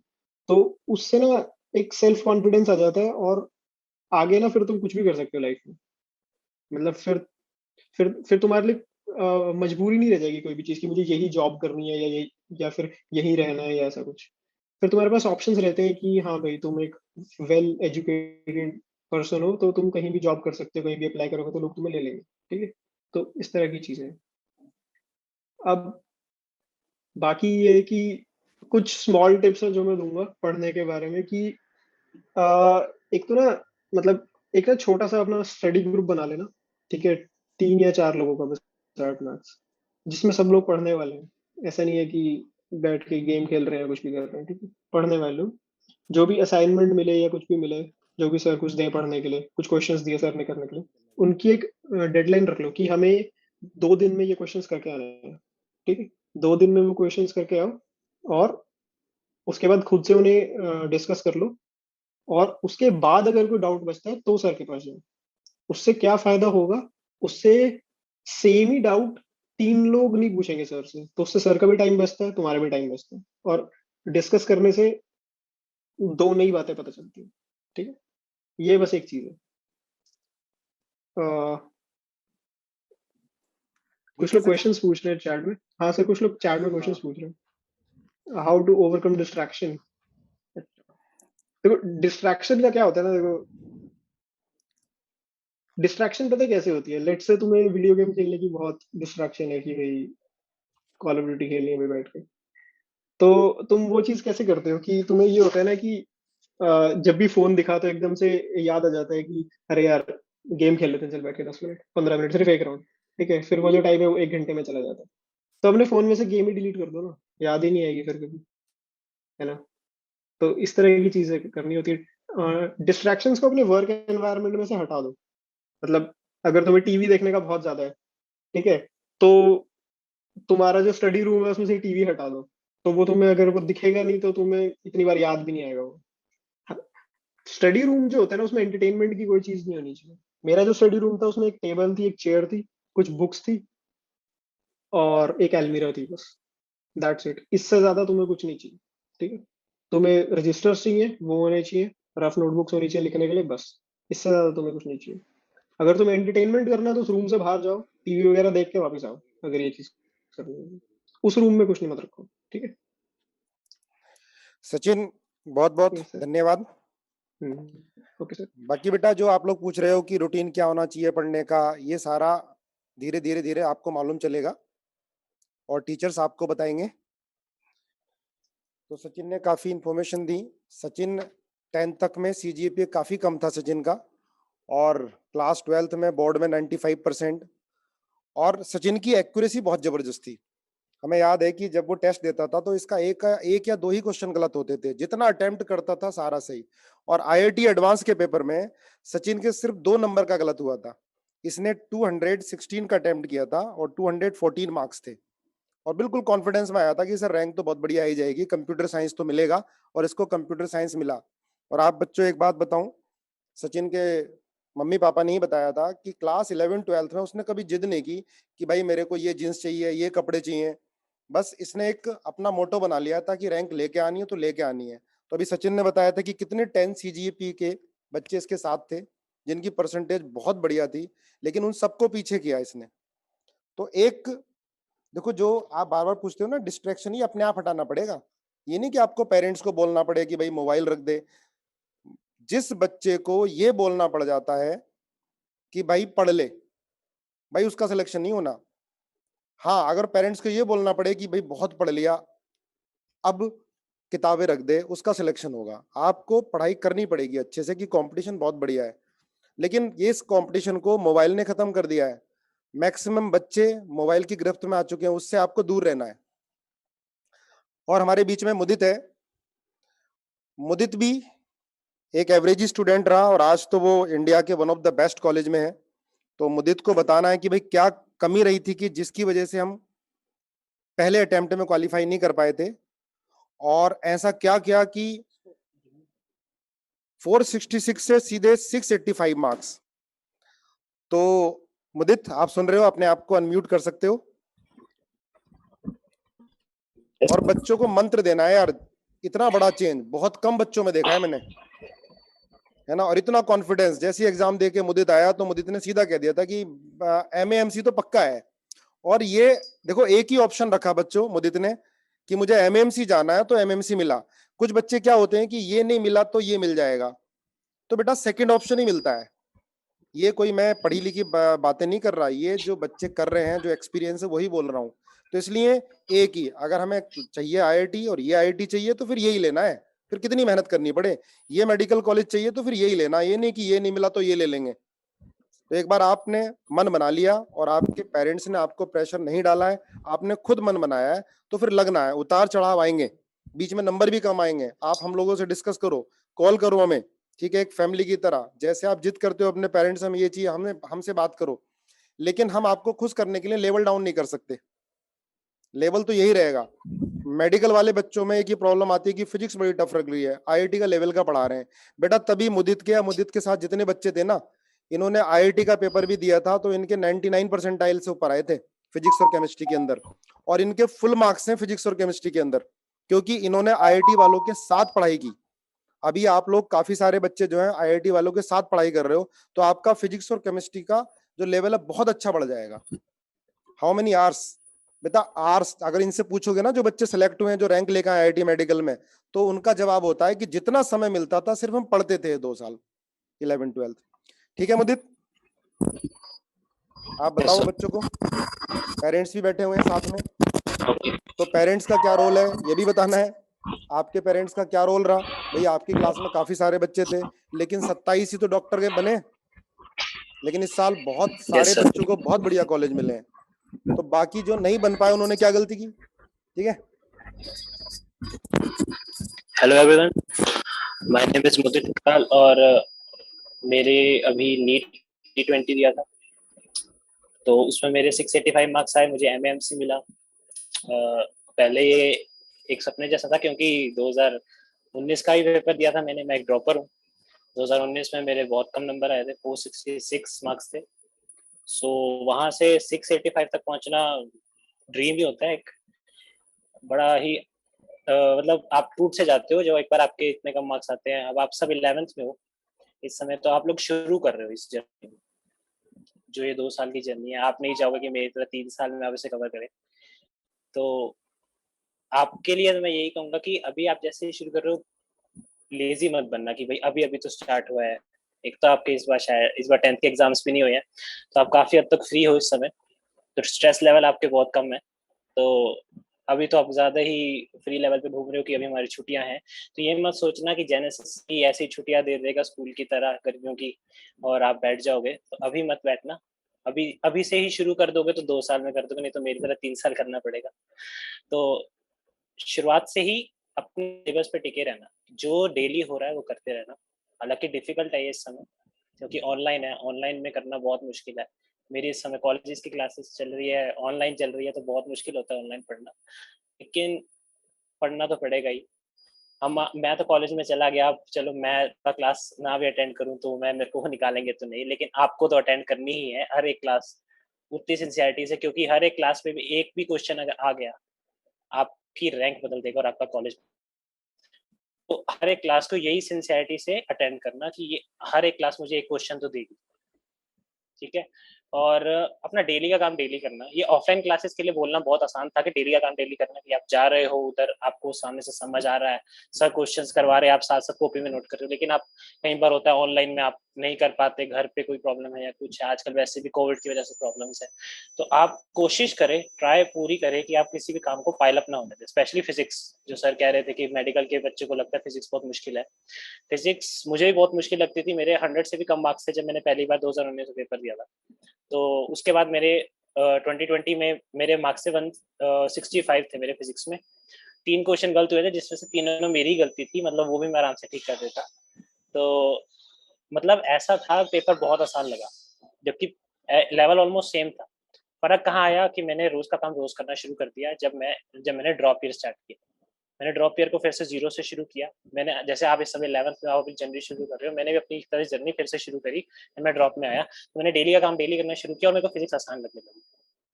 तो उससे ना एक सेल्फ कॉन्फिडेंस आ जाता है, और आगे ना फिर तुम कुछ भी कर सकते हो लाइफ में। मतलब फिर तुम्हारे लिए मजबूरी नहीं रह जाएगी कोई भी चीज की मुझे यही जॉब करनी है, या फिर यही रहना है, या ऐसा कुछ। फिर तुम्हारे पास ऑप्शंस रहते हैं कि हाँ भाई तुम एक वेल एजुकेटेड पर्सन हो, तो तुम कहीं भी जॉब कर सकते हो, कहीं भी अप्लाई करोगे तो लोग तुम्हें ले लेंगे। ठीक है। तो इस तरह की चीजें हैं। अब बाकी ये है कि कुछ स्मॉल टिप्स हैं जो मैं दूंगा पढ़ने के बारे में कि एक तो ना मतलब एक ना छोटा सा अपना स्टडी ग्रुप बना लेना। ठीक है। 3 या 4 लोगों का बस, स्टार्ट मैक्स। जिसमें सब लोग पढ़ने वाले हैं। ऐसा नहीं है कि बैठ के गेम खेल रहे हैं, कुछ भी कर रहे हैं, ठीक है। पढ़ने वाले लोग, जो भी असाइनमेंट मिले या कुछ भी मिले, जो भी सर कुछ दे पढ़ने के लिए, कुछ क्वेश्चंस दिए सर ने करने के लिए, उनकी एक डेडलाइन रख लो कि हमें 2 दिन में ये क्वेश्चंस करके आने हैं, ठीक है। 2 दिन में वो क्वेश्चंस करके आओ, और उसके बाद खुद से उन्हें डिस्कस कर लो, और उसके बाद अगर कोई डाउट बचता है तो सर के पास जाओ। उससे क्या फायदा होगा? उससे सेम ही डाउट 3 लोग नहीं पूछेंगे सर से, तो उससे सर का भी टाइम बचता है, तुम्हारा भी टाइम बचता है, और डिस्कस करने से 2 नई बातें पता चलती है, ठीक है। ये बस एक चीज है। कुछ ठीक है लोग सचिन। क्वेश्चंस पूछ रहे हैं चैट में। हाँ सर, कुछ लोग चैट में क्वेश्चंस पूछ रहे हैं, हाउ टू ओवरकम डिस्ट्रैक्शन। देखो, डिस्ट्रैक्शन का क्या होता है ना, देखो, डिस्ट्रैक्शन पता है कैसे होती है? लेट से तुम्हें वीडियो गेम खेलने की बहुत डिस्ट्रैक्शन है कि भाई कॉल ऑफ ड्यूटी खेलनी है भाई बैठ के, तो तुम वो चीज कैसे करते हो कि तुम्हें ये होता है ना कि जब भी फोन दिखा तो एकदम से याद आ जाता है कि अरे यार, गेम खेल लेते हैं, चल बैठ के 10 मिनट 15 मिनट सिर्फ एक राउंड, ठीक है। फिर वो जो टाइम है वो 1 घंटे में चला जाता है। तो अपने फोन में से गेम ही डिलीट कर दो ना, याद ही नहीं आएगी फिर कभी, है ना। तो इस तरह की चीजें करनी होती है। डिस्ट्रैक्शंस को अपने वर्क एनवायरनमेंट में से हटा दो। मतलब अगर तुम्हें टीवी देखने का बहुत ज्यादा है, ठीक है, तो तुम्हारा जो स्टडी रूम है उसमें से टीवी हटा दो, तो वो तुम्हें अगर वो दिखेगा नहीं तो तुम्हें इतनी बार याद भी नहीं आएगा वो। स्टडी रूम जो होता है ना, उसमें एंटरटेनमेंट की कोई चीज नहीं होनी चाहिए। मेरा जो स्टडी रूम था उसमें एक टेबल थी, एक चेयर थी, कुछ बुक्स थी, और एक अलमीरा थी, बस। That's it. इससे ज्यादा तुम्हें कुछ नहीं चाहिए, ठीक है। तुम्हें रजिस्टर्स चाहिए, वो होने चाहिए, रफ नोटबुक्स होनी चाहिए लिखने के लिए, बस। इससे ज्यादा तुम्हें कुछ नहीं चाहिए। अगर तुम्हें एंटरटेनमेंट करना है तो उस रूम से बाहर जाओ, टीवी वगैरह देख के वापस आओ, अगर ये चीज करनी है। उस रूम में कुछ नहीं मत रखो, ठीक है। सचिन, बहुत बहुत यस सर। धन्यवाद। Okay sir. बाकी बेटा, जो आप लोग पूछ रहे हो कि रूटीन क्या होना चाहिए पढ़ने का, ये सारा धीरे धीरे धीरे आपको मालूम चलेगा और टीचर्स आपको बताएंगे। तो सचिन ने काफी इंफॉर्मेशन दी। सचिन 10th तक में CGPA काफी कम था सचिन का, और क्लास 12th में बोर्ड में 95%। और सचिन की एक्यूरेसी बहुत जबरदस्त थी। हमें याद है कि जब वो टेस्ट देता था तो इसका एक या दो ही क्वेश्चन गलत होते थे, जितना अटेम्प्ट करता था सारा सही। और IIT एडवांस के पेपर में सचिन के सिर्फ 2 नंबर का गलत हुआ था। इसने 216 का अटेम्प्ट किया था और 214 मार्क्स थे, और बिल्कुल कॉन्फिडेंस में आया था कि सर रैंक तो बहुत बढ़िया आई जाएगी, कंप्यूटर साइंस तो मिलेगा। और इसको कंप्यूटर साइंस मिला। और आप बच्चों, एक बात बताऊं, सचिन के मम्मी पापा ने ही बताया था कि क्लास 11th-12th में उसने कभी जिद नहीं की कि भाई मेरे को ये जींस चाहिए, ये कपड़े चाहिए। बस इसने एक अपना मोटो बना लिया था कि रैंक लेके आनी है तो लेके आनी है। तो अभी सचिन ने बताया था कि कितने 10 CGPA के बच्चे इसके साथ थे जिनकी परसेंटेज बहुत बढ़िया थी, लेकिन उन सबको पीछे किया इसने। तो एक, देखो, जो आप बार बार पूछते हो ना, डिस्ट्रैक्शन ही अपने आप हटाना पड़ेगा। ये नहीं कि आपको पेरेंट्स को बोलना पड़े कि भाई मोबाइल रख दे। जिस बच्चे को ये बोलना पड़ जाता है कि भाई पढ़ ले, भाई उसका सिलेक्शन नहीं होना। हाँ, अगर पेरेंट्स को ये बोलना पड़े कि भाई बहुत पढ़ लिया, अब किताबें रख दे, उसका सिलेक्शन होगा। आपको पढ़ाई करनी पड़ेगी अच्छे से, कि कंपटीशन बहुत बढ़िया है। लेकिन ये इस कंपटीशन को मोबाइल ने खत्म कर दिया है। मैक्सिमम बच्चे मोबाइल की गिरफ्त में आ चुके हैं, उससे आपको दूर रहना है। और हमारे बीच में मुदित है। मुदित भी एक एवरेज स्टूडेंट रहा, और आज तो वो इंडिया के one of the best college में है। तो मुदित को बताना है कि भाई क्या कमी रही थी कि जिसकी वजह से हम पहले अटेम्प्ट में क्वालिफाई नहीं कर पाए थे, और ऐसा क्या किया कि 466 से सीधे 685 मार्क्स। तो मुदित, आप सुन रहे हो? अपने आप को अनम्यूट कर सकते हो। और बच्चों को मंत्र देना है यार, इतना बड़ा चेंज बहुत कम बच्चों में देखा है मैंने, है ना। और इतना कॉन्फिडेंस, जैसे एग्जाम दे के मुदित आया तो मुदित ने सीधा कह दिया था कि MAMC तो पक्का है। और ये देखो, एक ही ऑप्शन रखा बच्चों मुदित ने कि मुझे MAMC जाना है, तो MAMC मिला। कुछ बच्चे क्या होते हैं कि ये नहीं मिला तो ये मिल जाएगा, तो बेटा सेकंड ऑप्शन ही मिलता है। ये कोई मैं पढ़ी लिखी बातें नहीं कर रहा, ये जो बच्चे कर रहे हैं, जो एक्सपीरियंस है वही बोल रहा हूँ। तो इसलिए एक ही, अगर हमें चाहिए IIT और ये IIT चाहिए तो फिर यही लेना है, फिर कितनी मेहनत करनी पड़े। ये मेडिकल कॉलेज चाहिए तो फिर यही लेना, ये नहीं कि ये नहीं मिला तो ये ले लेंगे। तो एक बार आपने मन बना लिया और आपके पेरेंट्स ने आपको प्रेशर नहीं डाला है, आपने खुद मन बनाया है, तो फिर लगना है। उतार चढ़ाव आएंगे, बीच में नंबर भी कम आएंगे, आप हम लोगों से डिस्कस करो, कॉल करो हमें, ठीक है, एक फैमिली की तरह। जैसे आप जिद करते हो अपने पेरेंट्स से, हम ये चाहिए, हमसे बात करो, लेकिन हम आपको खुश करने के लिए लेवल डाउन नहीं कर सकते। लेवल तो यही रहेगा। मेडिकल वाले बच्चों में एक ही प्रॉब्लम आती है कि फिजिक्स बड़ी टफ लग रही है, आईआईटी का लेवल का पढ़ा रहे हैं बेटा। तभी मुदित के साथ जितने बच्चे थे ना, इन्होंने आईआईटी का पेपर भी दिया था, तो इनके 99 परसेंटाइल से ऊपर आए थे फिजिक्स और केमिस्ट्री के अंदर, और इनके फुल मार्क्स हैं फिजिक्स और केमिस्ट्री के अंदर, क्योंकि इन्होंने आईआईटी वालों के साथ पढ़ाई की। अभी आप लोग काफी सारे बच्चे जो हैं आईआईटी वालों के साथ पढ़ाई कर रहे हो, तो आपका फिजिक्स और केमिस्ट्री का जो लेवल है बहुत अच्छा बढ़ जाएगा। हाउ मेनी आवर्स बेटा? आवर्स अगर इनसे पूछोगे ना, जो बच्चे सेलेक्ट हुए हैं, जो रैंक लेकर आईआईटी मेडिकल में, तो उनका जवाब होता है कि जितना समय मिलता था सिर्फ हम पढ़ते थे 2 साल, 11th-12th। ठीक है मुदित, आप बताओ बच्चों को, पेरेंट्स भी बैठे हुए हैं साथ में, तो पेरेंट्स का क्या रोल है ये भी बताना है। आपके पेरेंट्स का क्या रोल रहा? भाई आपकी क्लास में काफी सारे बच्चे थे, लेकिन 27 ही तो डॉक्टर के बने, लेकिन इस साल बहुत सारे Yes, sir. बच्चों को बहुत बढ़िया कॉलेज मिले हैं, तो बाकी जो नहीं बन पाए उन्होंने क्या गलती की? ठीक है। Hello everyone, my name is Mudit Iqbal और मेरे अभी नीट T20 दिया था, तो उसमें मेरे 685 मार्क्स आए, मुझे एमएमसी मिला। पहले ये एक सपने जैसा था, क्योंकि 2019 का ही पेपर दिया था मैंने, मैं एक ड्रॉपर हूँ। 2019 में मेरे बहुत कम नंबर आए थे, 466 मार्क्स थे। सो वहाँ से 685 तक पहुँचना ड्रीम ही होता है एक, बड़ा ही मतलब आप टूट से जाते हो जब एक बार आपके इतने कम मार्क्स आते हैं। अब आप सब 11th में हो इस समय, तो आप लोग शुरू कर रहे हो इस जर्नी में, जो ये 2 साल की जर्नी है। आप नहीं चाहोगे कि मेरी तरह 3 साल में आप इसे कवर करें। तो आपके लिए तो मैं यही कहूंगा कि अभी आप जैसे ही शुरू कर रहे हो, लेजी मत बनना कि भाई अभी अभी तो स्टार्ट हुआ है। एक तो आपके इस बार 10th के एग्जाम्स भी नहीं हुए हैं, तो आप काफी हद तक फ्री हो इस समय, तो स्ट्रेस लेवल आपके बहुत कम है। तो अभी तो आप ज्यादा ही फ्री लेवल पे घूम रहे हो कि अभी हमारी छुट्टियां हैं, तो ये मत सोचना कि जेनेसिस की ऐसी छुट्टियां दे देगा स्कूल की तरह गर्मियों की और आप बैठ जाओगे। तो अभी मत बैठना, अभी अभी से ही शुरू कर दोगे तो 2 साल में कर दोगे, नहीं तो मेरी तरह 3 साल करना पड़ेगा। तो शुरुआत से ही अपने सिलेबस पे टिके रहना, जो डेली हो रहा है वो करते रहना। हालांकि डिफिकल्ट है ये इस समय, क्योंकि ऑनलाइन है, ऑनलाइन में करना बहुत मुश्किल है। मेरी इस समय कॉलेजेस की क्लासेस चल रही है, ऑनलाइन चल रही है, तो बहुत मुश्किल होता है ऑनलाइन पढ़ना, लेकिन पढ़ना तो पड़ेगा ही। हम मैं तो कॉलेज में चला गया, अब चलो मैं क्लास ना भी अटेंड करूं तो मैं मेरे को वो निकालेंगे तो नहीं, लेकिन आपको तो अटेंड करनी ही है हर एक क्लास उतनी सिंसियरिटी से, क्योंकि हर एक क्लास में भी एक भी क्वेश्चन अगर आ गया आपकी रैंक बदल देगा और आपका कॉलेज। तो हर एक क्लास को यही सिंसियरिटी से अटेंड करना कि ये हर एक क्लास मुझे एक क्वेश्चन तो देगी, ठीक है। और अपना डेली का काम डेली करना। ये ऑफलाइन क्लासेस के लिए बोलना बहुत आसान था कि डेली का काम डेली करना, कि आप जा रहे हो उधर, आपको सामने से समझ आ रहा है, सर क्वेश्चंस करवा रहे हैं, आप साथ साथ कॉपी में नोट कर रहे हो। लेकिन आप कई बार होता है ऑनलाइन में आप नहीं कर पाते, घर पे कोई प्रॉब्लम है या कुछ है, आजकल वैसे भी कोविड की वजह से प्रॉब्लम्स है। तो आप कोशिश करें, ट्राई पूरी करें कि आप किसी भी काम को पाइल अप ना होने दें। स्पेशली फिजिक्स, जो सर कह रहे थे कि मेडिकल के बच्चे को लगता है फिजिक्स बहुत मुश्किल है। फिजिक्स मुझे भी बहुत मुश्किल लगती थी, मेरे 100 से भी कम मार्क्स थे जब मैंने पहली बार 2019 में पेपर दिया था। तो उसके बाद मेरे 2020 में मेरे मार्क्स से 165 थे मेरे फिजिक्स में। 3 क्वेश्चन गलत हुए थे, जिसमें से तीनों में मेरी गलती थी, मतलब वो भी मैं आराम से ठीक कर देता। तो मतलब ऐसा था, पेपर बहुत आसान लगा, जबकि लेवल ऑलमोस्ट सेम था। फर्क कहाँ आया कि मैंने रोज का काम रोज करना शुरू कर दिया जब मैंने ड्रॉप ईयर स्टार्ट किया। मैंने ड्रॉप ईयर को फिर से जीरो से शुरू किया। मैंने जैसे आप इस समय 11th में, आप अभी जर्नी शुरू कर रहे हो, मैंने भी अपनी तरह जर्नी फिर से शुरू करी जब मैं ड्रॉप में आया। तो मैंने डेली का काम डेली करना शुरू किया और मेरे को फिजिक्स आसान लगने लगी,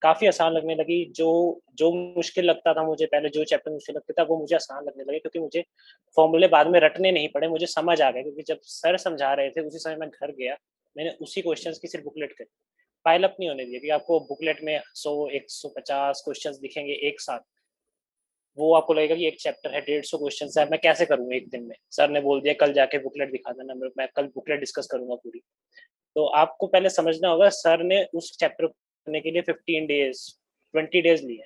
काफी आसान लगने लगी। जो जो मुश्किल लगता था मुझे पहले, जो चैप्टर मुश्किल लगता था वो मुझे आसान लगने लगे, क्योंकि मुझे फॉर्मूले बाद में रटने नहीं पड़े, मुझे समझ आ गया। क्योंकि जब सर समझा रहे थे उसी समय मैं घर गया, मैंने उसी क्वेश्चंस की सिर्फ बुकलेट करी, पाइल अप नहीं होने दिया कि आपको बुकलेट में 100-150 क्वेश्चंस दिखेंगे एक साथ। वो आपको लगेगा कि एक चैप्टर है, 150 क्वेश्चन है, मैं कैसे करूंगा एक दिन में। सर ने बोल दिया कल जाके बुकलेट दिखा देना, मैं कल बुकलेट डिस्कस करूंगा पूरी। तो आपको पहले समझना होगा, सर ने उस चैप्टर करने के लिए 15 डेज 20 डेज लिए,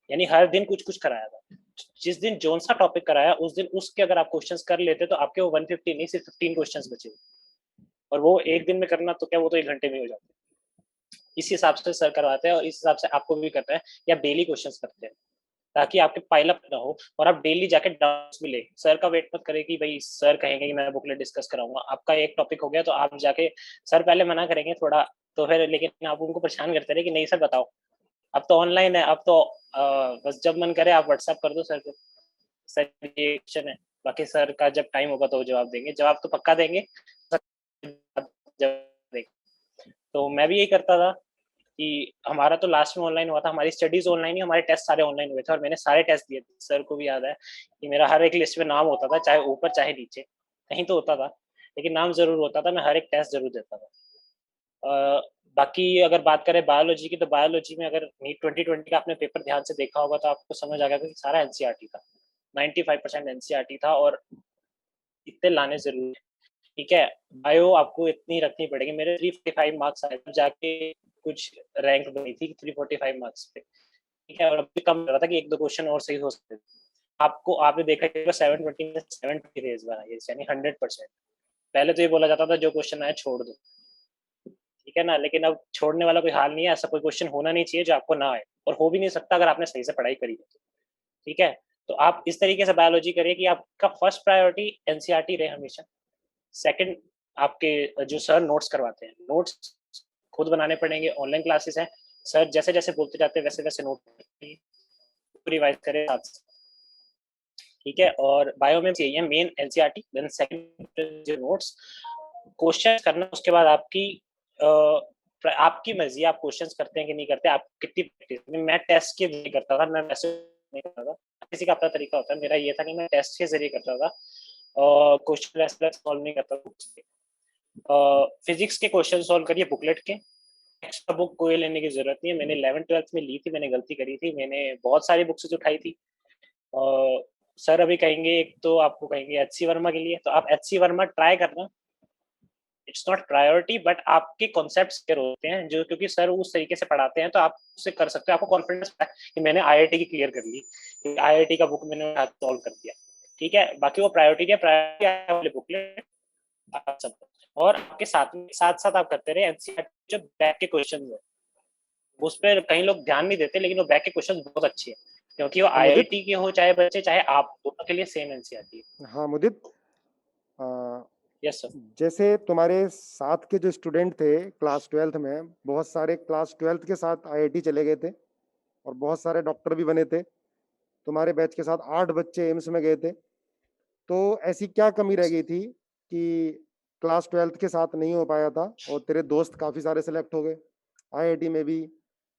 यानी हर दिन कुछ कुछ कराया था। जिस दिन जोन सा टॉपिक कराया उस दिन उसके अगर आप क्वेश्चंस कर लेते तो आपके वो 150 नहीं, सिर्फ 15 क्वेश्चंस बचे, और वो एक दिन में करना तो क्या, वो तो 1 घंटे में हो जाते। इस हिसाब से सर करवाते हैं और इस हिसाब से आपको भी करते हैं कि आप डेली क्वेश्चंस करते हैं, ताकि आपके पाइल अप ना हो और आप डेली जाके डाउट्स भी ले। सर का वेट मत करें कि भाई सर कहेंगे कि मैं बुकलेट डिस्कस कराऊंगा, आपका एक टॉपिक हो गया तो आप जाके, सर पहले मना करेंगे थोड़ा, तो फिर लेकिन आप उनको परेशान करते रहे कि नहीं सर बताओ, अब तो ऑनलाइन है, अब तो बस जब मन करे आप व्हाट्सएप कर दो सर को, सर ये क्वेश्चन है, बाकी सर का जब टाइम होगा तो वो जवाब देंगे, जवाब तो पक्का देंगे, जवाब देंगे। तो मैं भी यही करता था कि हमारा तो लास्ट में ऑनलाइन हुआ था, हमारी स्टडीज ऑनलाइन ही, हमारे टेस्ट सारे ऑनलाइन हुए थे और मैंने सारे टेस्ट दिए थे। सर को भी याद है कि मेरा हर एक लिस्ट में नाम होता था, चाहे ऊपर चाहे नीचे, कहीं तो होता था, लेकिन नाम जरूर होता था, मैं हर एक टेस्ट जरूर देता था। बाकी अगर बात करें बायोलॉजी की, तो बायोलॉजी में अगर नीट 2020 का आपने पेपर ध्यान से देखा होगा तो आपको समझ आ गया कि सारा एनसीईआरटी था, 95% एनसीईआरटी था और इतने लाने जरूरी है। ठीक है, बायो आपको इतनी रखनी पड़ेगी, मेरे 345 मार्क्स आए तब जाके कुछ रैंक बनी थी 345 मार्क्स पे। ठीक है, और अभी कम लग रहा था कि एक दो क्वेश्चन और सही हो सकते थे। आपको आपने देखा 720 में 720 रेज बना, यानी 100%। पहले तो ये बोला जाता था जो क्वेश्चन आया छोड़ दो, ठीक है ना, लेकिन अब छोड़ने वाला कोई हाल नहीं है, ऐसा कोई क्वेश्चन होना नहीं चाहिए जो आपको ना आए, और हो भी नहीं सकता अगर आपने सही से पढ़ाई करी है तो। ठीक है, तो आप इस तरीके से बायोलॉजी करिए कि आपका फर्स्ट प्रायोरिटी एनसीईआरटी रहे हमेशा। सेकंड, आपके जो सर नोट्स करवाते हैं, नोट्स खुद बनाने पड़ेंगे, ऑनलाइन क्लासेस हैं, सर जैसे जैसे बोलते जाते हैं वैसे वैसे नोट रिवाइज करें साथ। ठीक है, और बायो में चाहिए मेन एनसीईआरटी, देन सेकंड जो नोट्स, क्वेश्चन करना, उसके बाद आपकी मर्जी, आप क्वेश्चंस करते हैं कि नहीं करते, आप कितनी प्रैक्टिस। मैं टेस्ट के जरिए करता था, मैं वैसे नहीं करता था, किसी का अपना तरीका होता है, मेरा ये था कि मैं टेस्ट के जरिए करता था और क्वेश्चन सॉल्व नहीं करता था। फिजिक्स के क्वेश्चन सॉल्व करिए बुकलेट के, एक्स्ट्रा बुक कोई लेने की जरूरत नहीं है। मैंने 11th-12th में ली थी, मैंने गलती करी थी, मैंने बहुत सारी बुक्स उठाई थी। सर अभी कहेंगे, एक तो आपको कहेंगे एचसी वर्मा के लिए, तो आप एचसी वर्मा ट्राई करना, इट्स नॉट प्रायोरिटी, बट आपके कॉन्सेप्ट्स क्लियर होते हैं जो, क्योंकि सर उस तरीके से पढ़ाते हैं तो आप उससे कर सकते हो, आपको कॉन्फिडेंस है कि मैंने आईआईटी की क्लियर कर ली, आईआईटी का बुक मैंने सॉल्व कर दिया। ठीक है, बाकी वो प्रायोरिटी है, प्रायोरिटी वाले बुकलेट आप सब, और आपके साथ साथ आप करते रहे एनसीईआरटी जो बैक के क्वेश्चन है, उस पर कई लोग ध्यान नहीं देते, लेकिन वो बैक के क्वेश्चन बहुत अच्छे हैं, क्योंकि वो तो मुदित, आईआईटी के हो चाहे बच्चे चाहे आप, दोनों के लिए सेम एनसीईआरटी है। हाँ मुदित, यस सर। जैसे तुम्हारे साथ के जो स्टूडेंट थे क्लास 12th में, बहुत सारे क्लास 12th के साथ आईआईटी चले गए थे और बहुत सारे डॉक्टर भी बने थे। तुम्हारे बैच के साथ 8 बच्चे एम्स में गए थे। तो ऐसी क्या कमी रह गई थी कि क्लास 12th के साथ नहीं हो पाया था और तेरे दोस्त काफ़ी सारे सेलेक्ट हो गए? आईआईटी में भी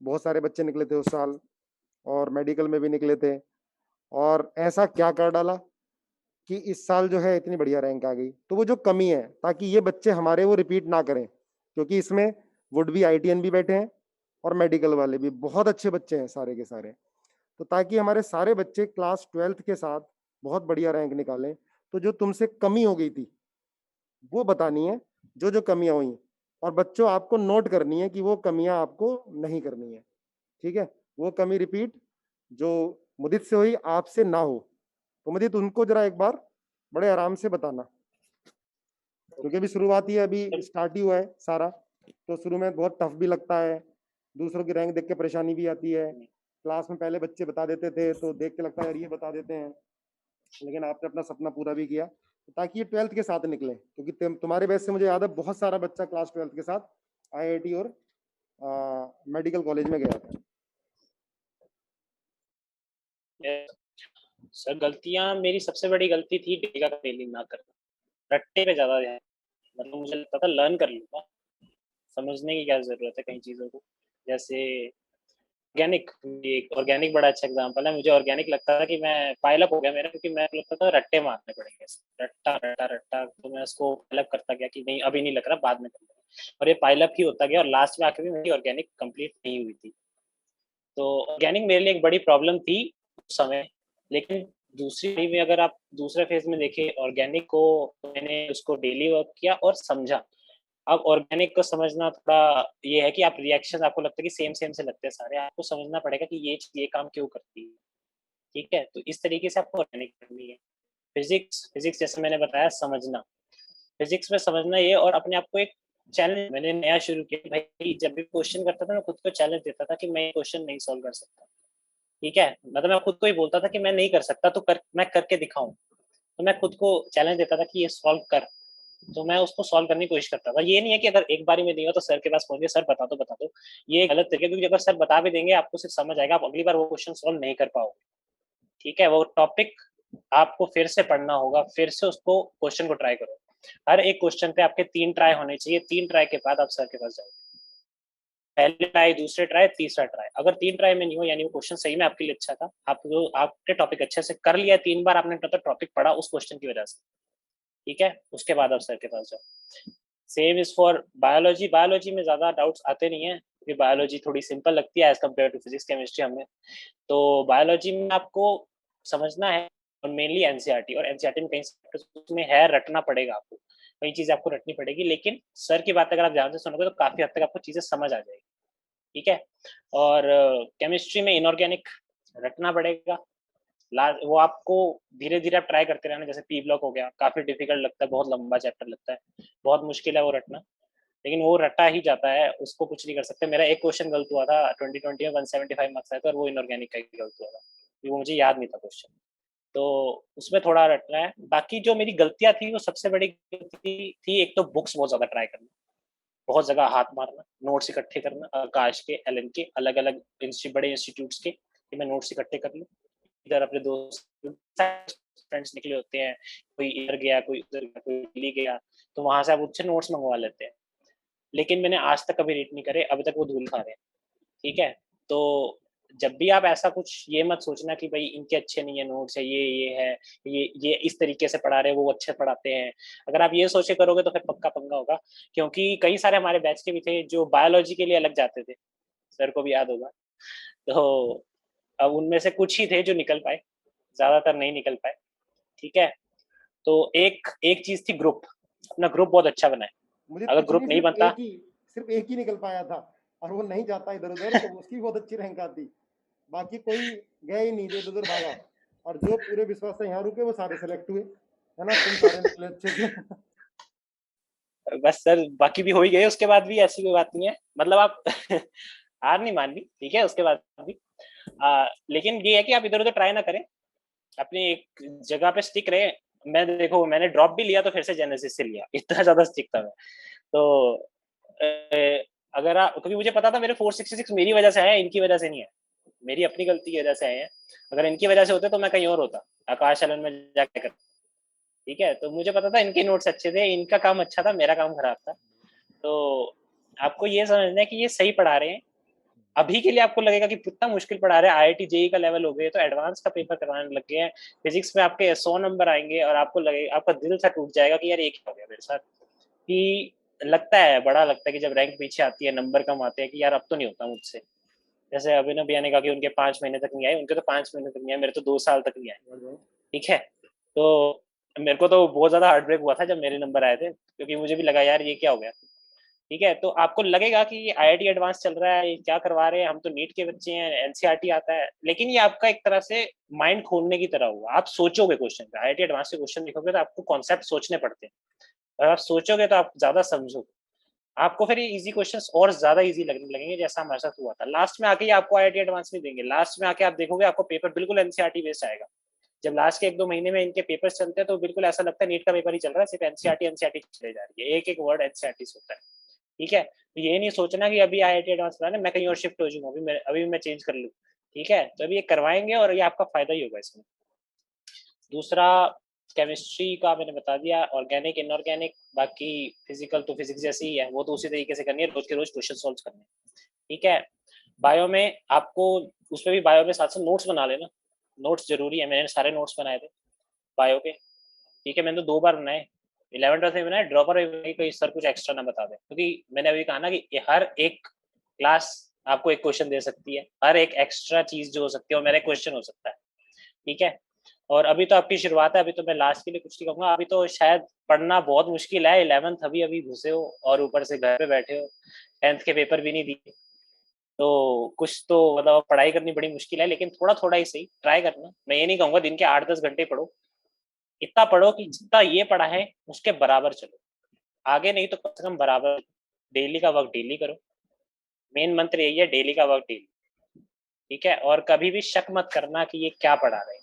बहुत सारे बच्चे निकले थे उस साल और मेडिकल में भी निकले थे, और ऐसा क्या कर डाला कि इस साल जो है इतनी बढ़िया रैंक आ गई? तो वो जो कमी है, ताकि ये बच्चे हमारे वो रिपीट ना करें, क्योंकि इसमें वुड भी आईटीएन भी बैठे हैं और मेडिकल वाले भी बहुत अच्छे बच्चे हैं सारे के सारे। तो ताकि हमारे सारे बच्चे क्लास 12th के साथ बहुत बढ़िया रैंक निकालें, तो जो तुमसे कमी हो गई थी वो बतानी है, जो जो कमियां हुई, और बच्चों आपको नोट करनी है कि वो कमियां आपको नहीं करनी है। ठीक है, वो कमी रिपीट जो मुदित से हुई आपसे ना हो। तो मुदित उनको जरा एक बार बड़े आराम से बताना, क्योंकि अभी शुरुआत ही है, अभी स्टार्ट ही हुआ है सारा, तो शुरू में बहुत टफ भी लगता है, दूसरों की रैंक देख के परेशानी भी आती है। क्लास में पहले बच्चे बता देते थे तो देख के लगता है यार ये बता देते हैं, लेकिन आपने अपना सपना पूरा भी किया, तो ताकि ये 12th के साथ निकले, क्योंकि तुम्हारे बैच से मुझे याद है बहुत सारा बच्चा क्लास 12th के साथ आईआईटी और मेडिकल कॉलेज में गया था। सर गलतियां, मेरी सबसे बड़ी गलती थी डेटा का डेली ना करना, रट्टे पे ज्यादा ध्यान, मतलब मुझे लगता था लर्न कर लूंगा, समझने की क्या जरूरत है कई चीजों को। जैसे ऑर्गेनिक, एक ऑर्गेनिक बड़ा अच्छा एग्जांपल है, मुझे ऑर्गेनिक लगता था कि मैं पाइल अप हो गया मेरा, क्योंकि मैं लगता था रट्टे मारने पड़ेंगे, रट्टा रट्टा रट्टा, तो मैं उसको पाइल अप करता गया कि नहीं अभी नहीं लग रहा, बाद में कर लूंगा, और ये पाइल अप ही होता गया, और लास्ट में आके भी मेरी ऑर्गेनिक कंप्लीट नहीं हुई थी। तो ऑर्गेनिक मेरे लिए एक बड़ी प्रॉब्लम थी उस समय, लेकिन दूसरी में अगर आप दूसरे फेज में देखें ऑर्गेनिक को, तो मैंने उसको डेली वर्क किया और समझा। अब ऑर्गेनिक को समझना थोड़ा ये है कि आप रिएक्शन आपको लगता है कि सेम सेम से लगते हैं सारे, आपको समझना पड़ेगा कि ये काम क्यों करती है। ठीक है, तो इस तरीके से आपको ऑर्गेनिक करनी है। फिजिक्स फिजिक्स जैसे मैंने बताया समझना, फिजिक्स में समझना ये, और अपने आप को एक चैलेंज मैंने नया शुरू किया भाई, जब भी क्वेश्चन करता था मैं खुद को चैलेंज देता था कि मैं ये क्वेश्चन नहीं सॉल्व कर सकता, ठीक है, मतलब मैं खुद को ही बोलता था कि मैं नहीं कर सकता तो मैं करके दिखाऊं, तो मैं खुद को चैलेंज देता था कि ये सॉल्व कर, तो मैं उसको सॉल्व करने की कोशिश करता था। ये नहीं है कि अगर एक बारी में नहीं हो तो सर के पास पहुंच गए, सर बता दो, ये गलत तरीका, क्योंकि अगर सर बता भी देंगे आपको सिर्फ समझ आएगा, आप अगली बार वो क्वेश्चन सॉल्व नहीं कर पाओगे, ठीक है, वो टॉपिक आपको फिर से पढ़ना होगा, फिर से उसको क्वेश्चन को ट्राई करो, हर एक क्वेश्चन पे आपके 3 ट्राई होने चाहिए, 3 ट्राई के बाद आप सर के पास जाओगे, पहले ट्राई, दूसरे ट्राई, तीसरा ट्राई, अगर 3 ट्राई में नहीं हो यानी वो क्वेश्चन सही में आपके लिए अच्छा था, आपको आपने टॉपिक अच्छे से कर लिया, 3 बार आपने टॉपिक पढ़ा उस क्वेश्चन की वजह से, ठीक है, उसके बाद आप सर के पास जाओ। Same is for biology, biology में ज्यादा डाउट्स आते नहीं है क्योंकि बायोलॉजी थोड़ी सिंपल लगती है as compare to physics chemistry हमें, तो बायोलॉजी में आपको समझना है और मेनली एनसीईआरटी, और एनसीईआरटी में कई उसमें है, रटना पड़ेगा आपको, कई चीजें आपको रटनी पड़ेगी, लेकिन सर की बात अगर आप ध्यान से सुनोगे तो काफी हद तक आपको चीजें समझ आ जाएगी, ठीक है। और केमिस्ट्री में इनऑर्गेनिक रटना पड़ेगा, वो आपको धीरे धीरे आप ट्राई करते रहना, जैसे पी ब्लॉक हो गया, काफी डिफिकल्ट लगता है, बहुत लंबा चैप्टर लगता है, बहुत मुश्किल है वो रटना, लेकिन वो रटा ही जाता है, उसको कुछ नहीं कर सकते। मेरा एक क्वेश्चन गलत हुआ था 2020 में, 175 मार्क्स आए थे और वो इनऑर्गेनिक का ही गलत हुआ था, वो मुझे याद नहीं था क्वेश्चन, तो उसमें थोड़ा रटना है। बाकी जो मेरी गलतियां थी वो सबसे बड़ी गलती थी, एक तो बुक्स बहुत ज्यादा ट्राई करना, बहुत जगह हाथ मारना, नोट्स इकट्ठे करना, आकाश के, एलन के, अलग अलग बड़े इंस्टीट्यूट्स के, कि मैं नोट्स इकट्ठे कर लूँ, इधर अपने दोस्त फ्रेंड्स निकले होते हैं, कोई इधर गया, कोई उधर गया, कोई दिल्ली गया, तो वहां से आप उससे नोट्स मंगवा लेते हैं, लेकिन मैंने आज तक कभी रीड नहीं करे, अभी तक वो धूल खा रहे हैं, ठीक है। तो जब भी आप ऐसा कुछ ये मत सोचना कि भाई इनके अच्छे नहीं है नोट्स है, ये है, ये इस तरीके से पढ़ा रहे हैं, वो अच्छे पढ़ाते हैं, अगर आप ये सोच के करोगे तो फिर पक्का पंगा होगा, क्योंकि कई सारे हमारे बैच के भी थे जो बायोलॉजी के लिए अलग जाते थे, सर को भी याद होगा, तो अब उनमें से कुछ ही थे जो निकल पाए, ज्यादातर नहीं निकल पाए, ठीक है। तो एक एक चीज थी ग्रुप, अपना ग्रुप बहुत अच्छा बनाए, मुझे अगर कुछ ग्रुप नहीं बनता, सिर्फ एक ही निकल पाया था और वो नहीं जाता इधर उधर, तो उसकी बहुत अच्छी रैंक आती, बाकी कोई गया ही नहीं, जो इधर उधर भागा, और जो पूरे विश्वास से यहाँ रुके वो सारे सेलेक्ट हुए, है ना, तुम सारे निकले अच्छे से। बस सर बाकी भी हो ही गए, उसके बाद भी ऐसी कोई बात नहीं है, मतलब आप हार नहीं माननी, ठीक है, उसके बाद भी लेकिन ये है कि आप इधर उधर ट्राई ना करें, अपनी एक जगह पे स्टिक रहे। मैं देखो मैंने ड्रॉप भी लिया तो फिर से जेनेसिस से लिया, इतना ज्यादा स्टिक था मैं, तो अगर आप, क्योंकि मुझे पता था मेरे 466 मेरी वजह से आए हैं, इनकी वजह से नहीं है, मेरी अपनी गलती की वजह से आए हैं, अगर इनकी वजह से होते तो मैं कहीं और होता, आकाश एलन में जाके करता, ठीक है, तो मुझे पता था इनके नोट्स अच्छे थे, इनका काम अच्छा था, मेरा काम खराब था, तो आपको ये समझना है कि ये सही पढ़ा रहे हैं, अभी के लिए आपको लगेगा कि कितना मुश्किल पढ़ा रहे हैं, आईआईटी जेई का लेवल हो गए तो एडवांस का पेपर करवाने लग गए हैं, फिजिक्स में आपके 100 नंबर आएंगे और आपको लगेगा, आपका दिल सा टूट जाएगा कि यार ये क्या हो गया मेरे साथ, कि लगता है, बड़ा लगता है कि जब रैंक पीछे आती है, नंबर कम आते हैं कि यार अब तो नहीं होता मुझसे, जैसे अभिनव भैया ने कहा कि उनके 5 महीने तक नहीं आए, उनके तो 5 महीने तक नहीं आए, मेरे तो 2 साल तक नहीं आए, ठीक है, तो मेरे को तो बहुत ज्यादा हार्ट ब्रेक हुआ था जब मेरे नंबर आए थे, क्योंकि मुझे भी लगा यार ये क्या हो गया, ठीक है, तो आपको लगेगा कि ये आईआईटी एडवांस चल रहा है, ये क्या करवा रहे हैं, हम तो नीट के बच्चे हैं, एनसीईआरटी आता है, लेकिन ये आपका एक तरह से माइंड खोलने की तरह हुआ, आप सोचोगे क्वेश्चन पे, आईआईटी एडवांस के क्वेश्चन लिखोगे तो आपको कॉन्सेप्ट सोचने पड़ते हैं, अगर आप सोचोगे तो आप ज्यादा समझोगे, आपको फिर ये इजी क्वेश्चंस और ज्यादा इजी लगने लगेंगे, जैसा हमारे साथ हुआ था, लास्ट में आके ही आपको आईआईटी एडवांस नहीं देंगे, लास्ट में आके आप देखोगे आपको पेपर बिल्कुल एनसीईआरटी बेस्ड आएगा, जब लास्ट के 1-2 महीने में इनके पेपर्स चलते हैं तो बिल्कुल ऐसा लगता है नीट का पेपर ही चल रहा है, सिर्फ एनसीईआरटी चले जा रही है, एक एक वर्ड एनसीईआरटी से होता है, ठीक है, तो ये नहीं सोचना कि अभी आईआईटी एडवांस कराने मैं कहीं और शिफ्ट हो जाऊंगा, अभी मैं चेंज कर लूँ, ठीक है, तो अभी ये करवाएंगे और ये आपका फायदा ही होगा इसमें। दूसरा केमिस्ट्री का मैंने बता दिया, ऑर्गेनिक इनऑर्गेनिक, बाकी फिजिकल तो फिजिक्स जैसी ही है, वो तो उसी तरीके से करनी है, रोज के रोज क्वेश्चन सॉल्व करने, ठीक है। बायो में आपको, उसमें भी बायो में साथ साथ नोट्स बना लेना, नोट्स जरूरी है, मैंने सारे नोट्स बनाए थे बायो के, ठीक है, मैंने तो 2 बार बनाए, 11th में बनाए, ड्रॉपर में कोई सर कुछ एक्स्ट्रा ना बता दे, क्योंकि मैंने अभी कहा ना कि हर एक क्लास आपको एक क्वेश्चन दे सकती है, हर एक एक्स्ट्रा चीज जो हो सकती है वो मेरा क्वेश्चन हो सकता है, ठीक है। और अभी तो आपकी शुरुआत है, अभी तो मैं लास्ट के लिए कुछ नहीं कहूंगा, अभी तो शायद पढ़ना बहुत मुश्किल है, 11th अभी अभी घुसे हो और ऊपर से घर पे बैठे हो, 10th के पेपर भी नहीं दिए, तो कुछ तो मतलब पढ़ाई करनी बड़ी मुश्किल है, लेकिन थोड़ा थोड़ा ही सही ट्राई करना, मैं ये नहीं कहूंगा दिन के 8-10 घंटे पढ़ो, इतना पढ़ो कि जितना ये पढ़ा है उसके बराबर चलो, आगे नहीं तो कम से कम बराबर, डेली का वर्क डेली करो। मेन मंत्र यही है, डेली का वर्क डेली, ठीक है। और कभी भी शक मत करना कि ये क्या पढ़ा रहे हैं।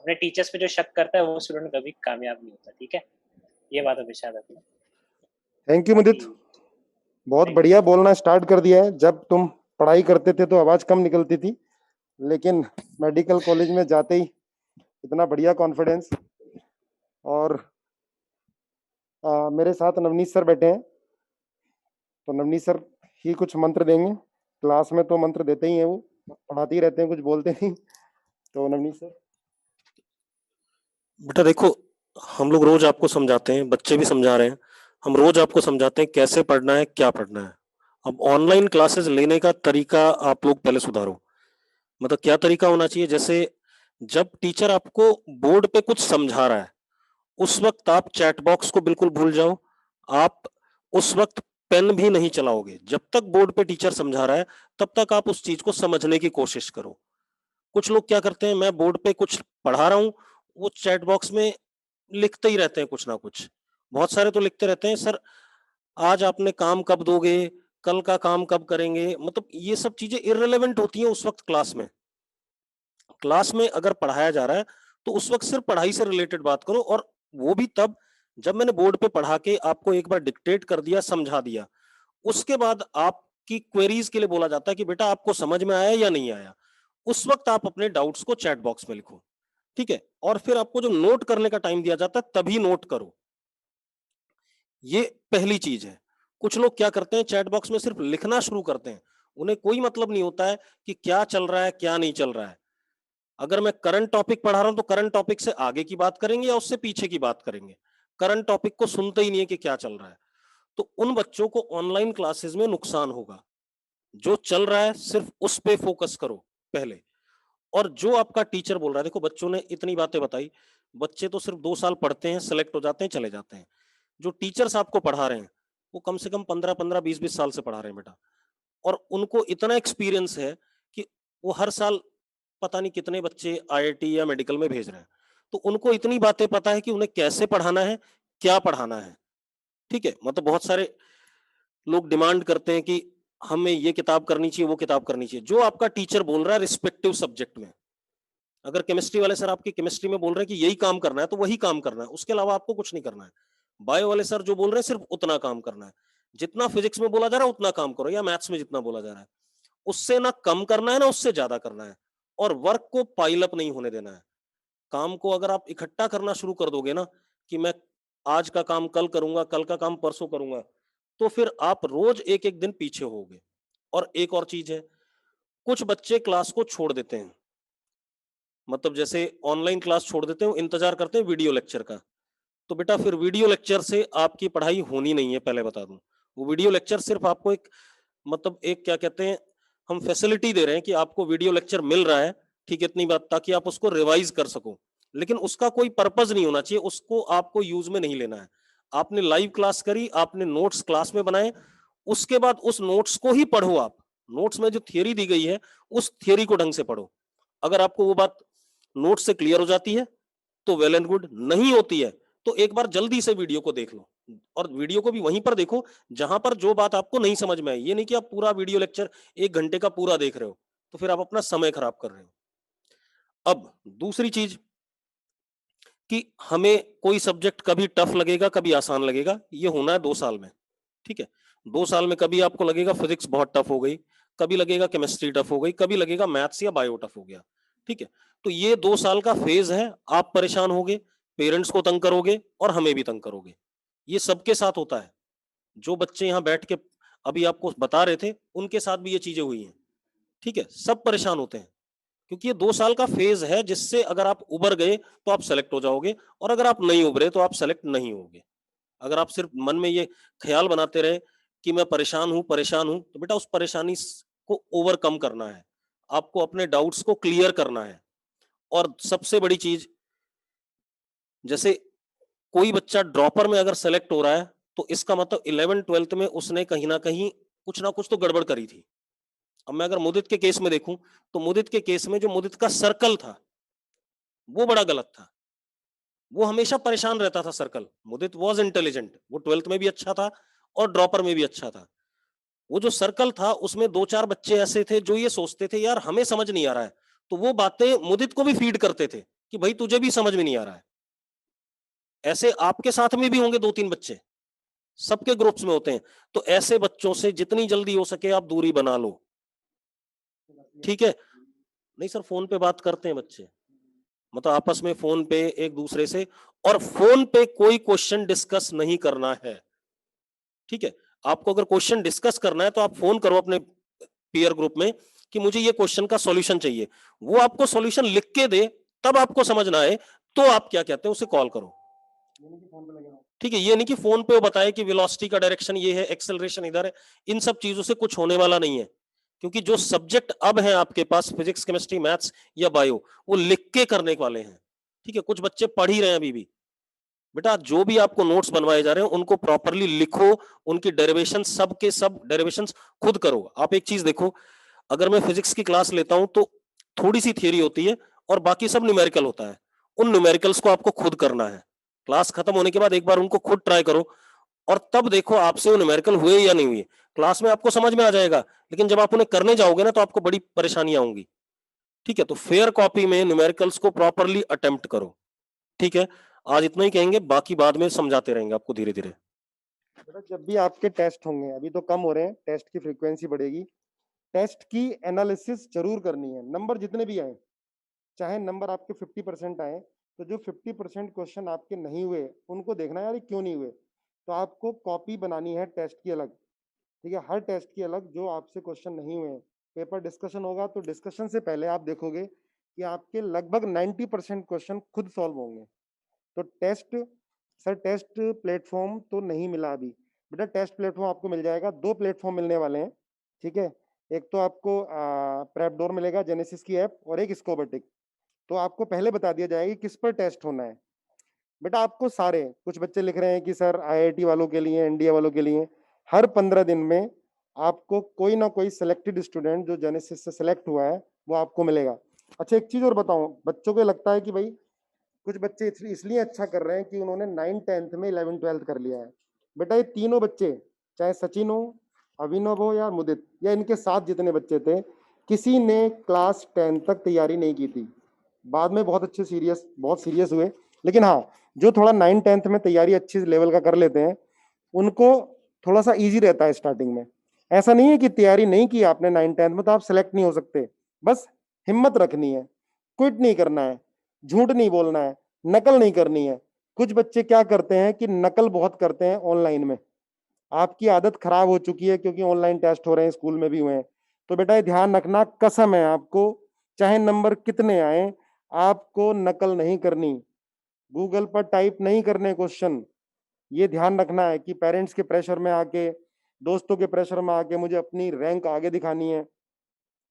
अपने टीचर्स पे जो शक करता है वो स्टूडेंट कभी कामयाब नहीं होता, ठीक है। ये बात हमेशा रखना। थैंक यू मुदित, बहुत Thank you. बढ़िया बोलना स्टार्ट कर दिया है। जब तुम पढ़ाई करते थे तो आवाज कम निकलती थी, लेकिन मेडिकल कॉलेज में जाते ही इतना बढ़िया कॉन्फिडेंस। और मेरे साथ नवनीत सर बैठे हैं, तो नवनीत सर ही कुछ मंत्र देंगे। क्लास में तो मंत्र देते ही हैं, वो पढ़ाते ही रहते हैं, कुछ बोलते नहीं। तो नवनीत सर। बेटा देखो, हम लोग रोज आपको समझाते हैं, बच्चे भी समझा रहे हैं, हम रोज आपको समझाते हैं कैसे पढ़ना है, क्या पढ़ना है। अब ऑनलाइन क्लासेस लेने का तरीका आप लोग पहले सुधारो। मतलब क्या तरीका होना चाहिए, जैसे जब टीचर आपको बोर्ड पे कुछ समझा रहा है उस वक्त आप चैट बॉक्स को बिल्कुल भूल जाओ। आप उस वक्त पेन भी नहीं चलाओगे। जब तक बोर्ड पे टीचर समझा रहा है तब तक आप उस चीज को समझने की कोशिश करो। कुछ लोग क्या करते हैं, मैं बोर्ड पे कुछ पढ़ा रहा हूँ, वो चैट बॉक्स में लिखते ही रहते हैं कुछ ना कुछ। बहुत सारे तो लिखते रहते हैं, सर आज आपने काम कब दोगे, कल का काम कब करेंगे। मतलब ये सब चीजें इररिलेवेंट होती हैं उस वक्त क्लास में। क्लास में अगर पढ़ाया जा रहा है तो उस वक्त सिर्फ पढ़ाई से रिलेटेड बात करो, और वो भी तब जब मैंने बोर्ड पे पढ़ा के आपको एक बार डिक्टेट कर दिया, समझा दिया, उसके बाद आपकी क्वेरीज के लिए बोला जाता है कि बेटा आपको समझ में आया या नहीं आया। उस वक्त आप अपने डाउट्स को चैट बॉक्स में लिखो, ठीक है। और फिर आपको जो नोट करने का टाइम दिया जाता है तभी नोट करो। ये पहली चीज है। कुछ लोग क्या करते हैं, चैट बॉक्स में सिर्फ लिखना शुरू करते हैं, उन्हें कोई मतलब नहीं होता है कि क्या चल रहा है क्या नहीं चल रहा है। अगर मैं करंट टॉपिक पढ़ा रहा हूं तो करंट टॉपिक से आगे की बात करेंगे या उससे पीछे की बात करेंगे। करंट टॉपिक को सुनते ही नहीं है कि क्या चल रहा है। तो उन बच्चों को ऑनलाइन क्लासेस में नुकसान होगा। जो चल रहा है सिर्फ उस पे फोकस करो पहले। और जो आपका टीचर बोल रहा है, देखो बच्चों ने इतनी बातें बताई, बच्चे तो सिर्फ 2 साल पढ़ते हैं, सेलेक्ट हो जाते हैं, चले जाते हैं। जो टीचर्स आपको पढ़ा रहे हैं वो कम से कम 15-15, 20-20 साल से पढ़ा रहे हैं बेटा। और उनको इतना एक्सपीरियंस है कि वो हर साल पता नहीं कितने बच्चे आईआईटी या मेडिकल में भेज रहे हैं। तो उनको इतनी बातें पता है कि उन्हें कैसे पढ़ाना है, क्या पढ़ाना है, ठीक है। मतलब बहुत सारे लोग डिमांड करते हैं कि हमें ये किताब करनी चाहिए, वो किताब करनी चाहिए। जो आपका टीचर बोल रहा है रिस्पेक्टिव सब्जेक्ट में, अगर केमिस्ट्री वाले सर आपकी केमिस्ट्री में बोल रहे हैं कि यही काम करना है तो वही काम करना है, उसके अलावा आपको कुछ नहीं करना है। बायो वाले सर जो बोल रहे हैं सिर्फ उतना काम करना है। जितना फिजिक्स में बोला जा रहा है उतना काम करो, या मैथ्स में जितना बोला जा रहा है उससे ना कम करना है ना उससे ज्यादा करना है। और वर्क को पाइल अप नहीं होने देना है। काम को अगर आप इकट्ठा करना शुरू कर दोगे ना कि मैं आज का काम कल करूंगा, कल का काम परसों करूंगा, तो फिर आप रोज एक एक दिन पीछे होगे। और एक और चीज है, कुछ बच्चे क्लास को छोड़ देते हैं। मतलब जैसे ऑनलाइन क्लास छोड़ देते हैं, इंतजार करते हैं वीडियो लेक्चर का। तो बेटा फिर वीडियो लेक्चर से आपकी पढ़ाई होनी नहीं है, पहले बता दूं। वो वीडियो लेक्चर सिर्फ आपको एक, मतलब एक क्या कहते हैं, हम फैसिलिटी दे रहे हैं कि आपको वीडियो लेक्चर मिल रहा है, ठीक है, इतनी बात, ताकि आप उसको रिवाइज कर सको। लेकिन उसका कोई पर्पज नहीं होना चाहिए, उसको आपको यूज में नहीं लेना है। आपने लाइव क्लास करी, आपने नोट्स क्लास में बनाए, उसके बाद उस नोट्स को ही पढ़ो। आप नोट्स में जो थियरी दी गई है उस थियरी को ढंग से पढ़ो। अगर आपको वो बात नोट से क्लियर हो जाती है तो वेल एंड गुड, नहीं होती है तो एक बार जल्दी से वीडियो को देख लो। और वीडियो को भी वहीं पर देखो जहां पर जो बात आपको नहीं समझ में आई। ये नहीं कि आप पूरा वीडियो लेक्चर 1 घंटे का पूरा देख रहे हो, तो फिर आप अपना समय खराब कर रहे हो। अब दूसरी चीज कि हमें कोई सब्जेक्ट कभी टफ लगेगा कभी आसान लगेगा, ये होना है 2 साल में, ठीक है। 2 साल में कभी आपको लगेगा फिजिक्स बहुत टफ हो गई, कभी लगेगा केमिस्ट्री टफ हो गई, कभी लगेगा मैथ्स या बायो टफ हो गया, ठीक है। तो ये 2 साल का फेज है। आप परेशान होगे, पेरेंट्स को तंग करोगे और हमें भी तंग करोगे। ये सबके साथ होता है। जो बच्चे यहाँ बैठ के अभी आपको बता रहे थे उनके साथ भी ये चीजें हुई हैं, ठीक है। सब परेशान होते हैं क्योंकि ये 2 साल का फेज है जिससे अगर आप उबर गए तो आप सेलेक्ट हो जाओगे, और अगर आप नहीं उभरे तो आप सेलेक्ट नहीं होगे। अगर आप सिर्फ मन में ये ख्याल बनाते रहे कि मैं परेशान हूं, तो बेटा उस परेशानी को ओवरकम करना है। आपको अपने डाउट्स को क्लियर करना है। और सबसे बड़ी चीज, जैसे कोई बच्चा ड्रॉपर में अगर सेलेक्ट हो रहा है तो इसका मतलब 11th-12th में उसने कहीं ना कुछ तो गड़बड़ करी थी। अब मैं अगर मुदित के केस में देखूं तो मुदित के केस में जो मुदित का सर्कल था वो बड़ा गलत था। वो हमेशा परेशान रहता था सर्कल। मुदित वॉज इंटेलिजेंट, वो 12th में भी अच्छा था और ड्रॉपर में भी अच्छा था, वो जो सर्कल था उसमें 2-4 बच्चे ऐसे थे जो ये सोचते थे यार हमें समझ नहीं आ रहा है, तो वो बातें मुदित को भी फीड करते थे कि भाई तुझे भी समझ में नहीं आ रहा है। ऐसे आपके साथ में भी होंगे 2-3 बच्चे, सबके ग्रुप्स में होते हैं। तो ऐसे बच्चों से जितनी जल्दी हो सके आप दूरी बना लो, ठीक है? नहीं सर, फोन पे बात करते हैं बच्चे, मतलब आपस में फोन पे एक दूसरे से, और फोन पे कोई क्वेश्चन डिस्कस नहीं करना है, ठीक है? आपको अगर क्वेश्चन डिस्कस करना है तो आप फोन करो अपने पीयर ग्रुप में कि मुझे ये क्वेश्चन का सॉल्यूशन चाहिए, वो आपको सॉल्यूशन लिख के दे, तब आपको समझ ना आए तो आप क्या कहते हैं उसे कॉल करो, ठीक है? ये नहीं कि फोन पे वो बताए कि वेलोसिटी का डायरेक्शन ये है, एक्सेलरेशन इधर है, इन सब चीजों से कुछ होने वाला नहीं है, क्योंकि जो सब्जेक्ट अब है आपके पास फिजिक्स, केमिस्ट्री, मैथ्स या बायो, वो लिख के करने वाले हैं, ठीक है? कुछ बच्चे पढ़ ही रहे हैं अभी भी। बेटा जो भी आपको नोट्स बनवाए जा रहे हैं उनको प्रॉपरली लिखो, उनकी डेरिवेशन सब के सब डेरिवेशंस खुद करो। आप एक चीज देखो, अगर मैं फिजिक्स की क्लास लेता हूं तो थोड़ी सी थियरी होती है और बाकी सब न्यूमेरिकल होता है, उन न्यूमेरिकल्स को आपको खुद करना है। क्लास खत्म होने के बाद एक बार उनको खुद ट्राई करो और तब देखो आपसे वो न्यूमेरिकल हुए या नहीं हुए। क्लास में आपको समझ में आ जाएगा, लेकिन जब आप उन्हें करने जाओगे ना तो आपको बड़ी परेशानियां होंगी, ठीक है? तो फेयर कॉपी में न्यूमेरिकल्स को प्रॉपरली अटेम्प्ट करो, ठीक है? आज इतना ही कहेंगे, बाकी बाद में समझाते रहेंगे आपको धीरे धीरे। बेटा जब भी आपके टेस्ट होंगे, अभी तो कम हो रहे हैं, टेस्ट की फ्रीक्वेंसी बढ़ेगी, टेस्ट की एनालिसिस जरूर करनी है। नंबर जितने भी आए, चाहे नंबर आपके 50% आए, तो जो 50% क्वेश्चन आपके नहीं हुए उनको देखना यार क्यों नहीं हुए। तो आपको कॉपी बनानी है टेस्ट की अलग, ठीक है? हर टेस्ट की अलग, जो आपसे क्वेश्चन नहीं हुए। पेपर डिस्कशन होगा तो डिस्कशन से पहले आप देखोगे कि आपके लगभग 90% क्वेश्चन खुद सॉल्व होंगे। तो टेस्ट, सर टेस्ट प्लेटफॉर्म तो नहीं मिला अभी। बेटा टेस्ट प्लेटफॉर्म आपको मिल जाएगा, 2 प्लेटफॉर्म मिलने वाले हैं, ठीक है? एक तो आपको प्रेपडोर मिलेगा, जेनेसिस की ऐप, और एक स्कोबेटिक। तो आपको पहले बता दिया जाएगा कि किस पर टेस्ट होना है। बेटा आपको सारे, कुछ बच्चे लिख रहे हैं कि सर आईआईटी वालों के लिए, इंडिया वालों के लिए, हर 15 दिन में आपको कोई ना कोई सिलेक्टेड स्टूडेंट जो जेनेसिस से सिलेक्ट हुआ है वो आपको मिलेगा। अच्छा एक चीज और बताऊं, बच्चों को लगता है कि भाई कुछ बच्चे इसलिए अच्छा कर रहे हैं कि उन्होंने 9th 10th में 11th 12th कर लिया है। बेटा ये तीनों बच्चे, चाहे सचिन हो, अभिनव हो या मुदित, या इनके साथ जितने बच्चे थे, किसी ने क्लास 10 तक तैयारी नहीं की थी। बाद में बहुत सीरियस हुए, लेकिन हाँ, जो थोड़ा 9th 10th में तैयारी अच्छी लेवल का कर लेते हैं उनको थोड़ा सा इजी रहता है स्टार्टिंग में। ऐसा नहीं है कि तैयारी नहीं की आपने 9th 10th में तो आप सेलेक्ट नहीं हो सकते। बस हिम्मत रखनी है, क्विट नहीं करना है, झूठ नहीं बोलना है, नकल नहीं करनी है। कुछ बच्चे क्या करते हैं कि नकल बहुत करते हैं ऑनलाइन में। आपकी आदत खराब हो चुकी है क्योंकि ऑनलाइन टेस्ट हो रहे हैं, स्कूल में भी हुए हैं। तो बेटा ये ध्यान रखना, कसम है आपको, चाहे नंबर कितने आए, आपको नकल नहीं करनी, गूगल पर टाइप नहीं करने क्वेश्चन। ये ध्यान रखना है कि पेरेंट्स के प्रेशर में आके, दोस्तों के प्रेशर में आके मुझे अपनी रैंक आगे दिखानी है,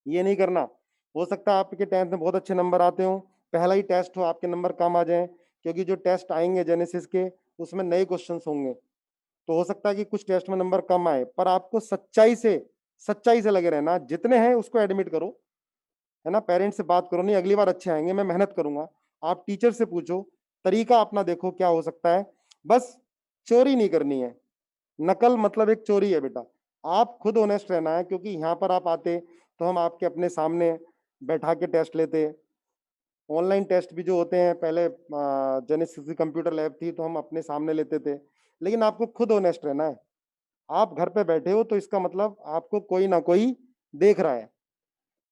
ये नहीं करना। हो सकता है आपके 10th में बहुत अच्छे नंबर आते हो, पहला ही टेस्ट हो आपके नंबर कम आ जाए, क्योंकि जो टेस्ट आएंगे जेनेसिस के उसमें नए क्वेश्चंस होंगे। तो हो सकता है कि कुछ टेस्ट में नंबर कम आए, पर आपको सच्चाई से लगे रहना, जितने हैं उसको एडमिट करो, है ना? पेरेंट्स से बात करो, नहीं अगली बार अच्छे आएंगे, मैं मेहनत करूंगा। आप टीचर से पूछो, तरीका अपना देखो क्या हो सकता है। बस चोरी नहीं करनी है, नकल मतलब एक चोरी है बेटा। आप खुद ऑनेस्ट रहना है, क्योंकि यहाँ पर आप आते तो हम आपके अपने सामने बैठा के टेस्ट लेते। ऑनलाइन टेस्ट भी जो होते हैं, पहले जेनेसिस की कंप्यूटर लैब थी तो हम अपने सामने लेते थे, लेकिन आपको खुद ऑनेस्ट रहना है। आप घर पे बैठे हो तो इसका मतलब आपको कोई ना कोई देख रहा है।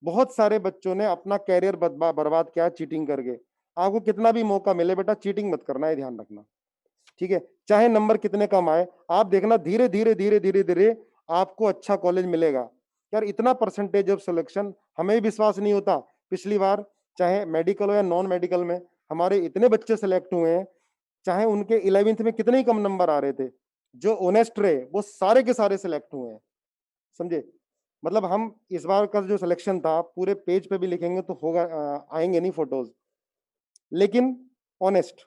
बहुत सारे बच्चों ने अपना कैरियर बर्बाद किया चीटिंग करके। आपको कितना भी मौका मिले बेटा, चीटिंग मत करना है, ध्यान रखना, ठीक है? चाहे नंबर कितने कम आए, आप देखना धीरे धीरे धीरे धीरे धीरे आपको अच्छा कॉलेज मिलेगा। यार इतना परसेंटेज ऑफ सिलेक्शन हमें भी विश्वास नहीं होता। पिछली बार चाहे मेडिकल हो या नॉन मेडिकल में हमारे इतने बच्चे सेलेक्ट हुए हैं, चाहे उनके 11th में कितने ही कम नंबर आ रहे थे, जो ऑनेस्ट रहे वो सारे के सारे सिलेक्ट हुए हैं, समझे? मतलब हम इस बार का जो सिलेक्शन था पूरे पेज पे भी लिखेंगे तो होगा, आएंगे नहीं फोटोज, लेकिन ऑनेस्ट।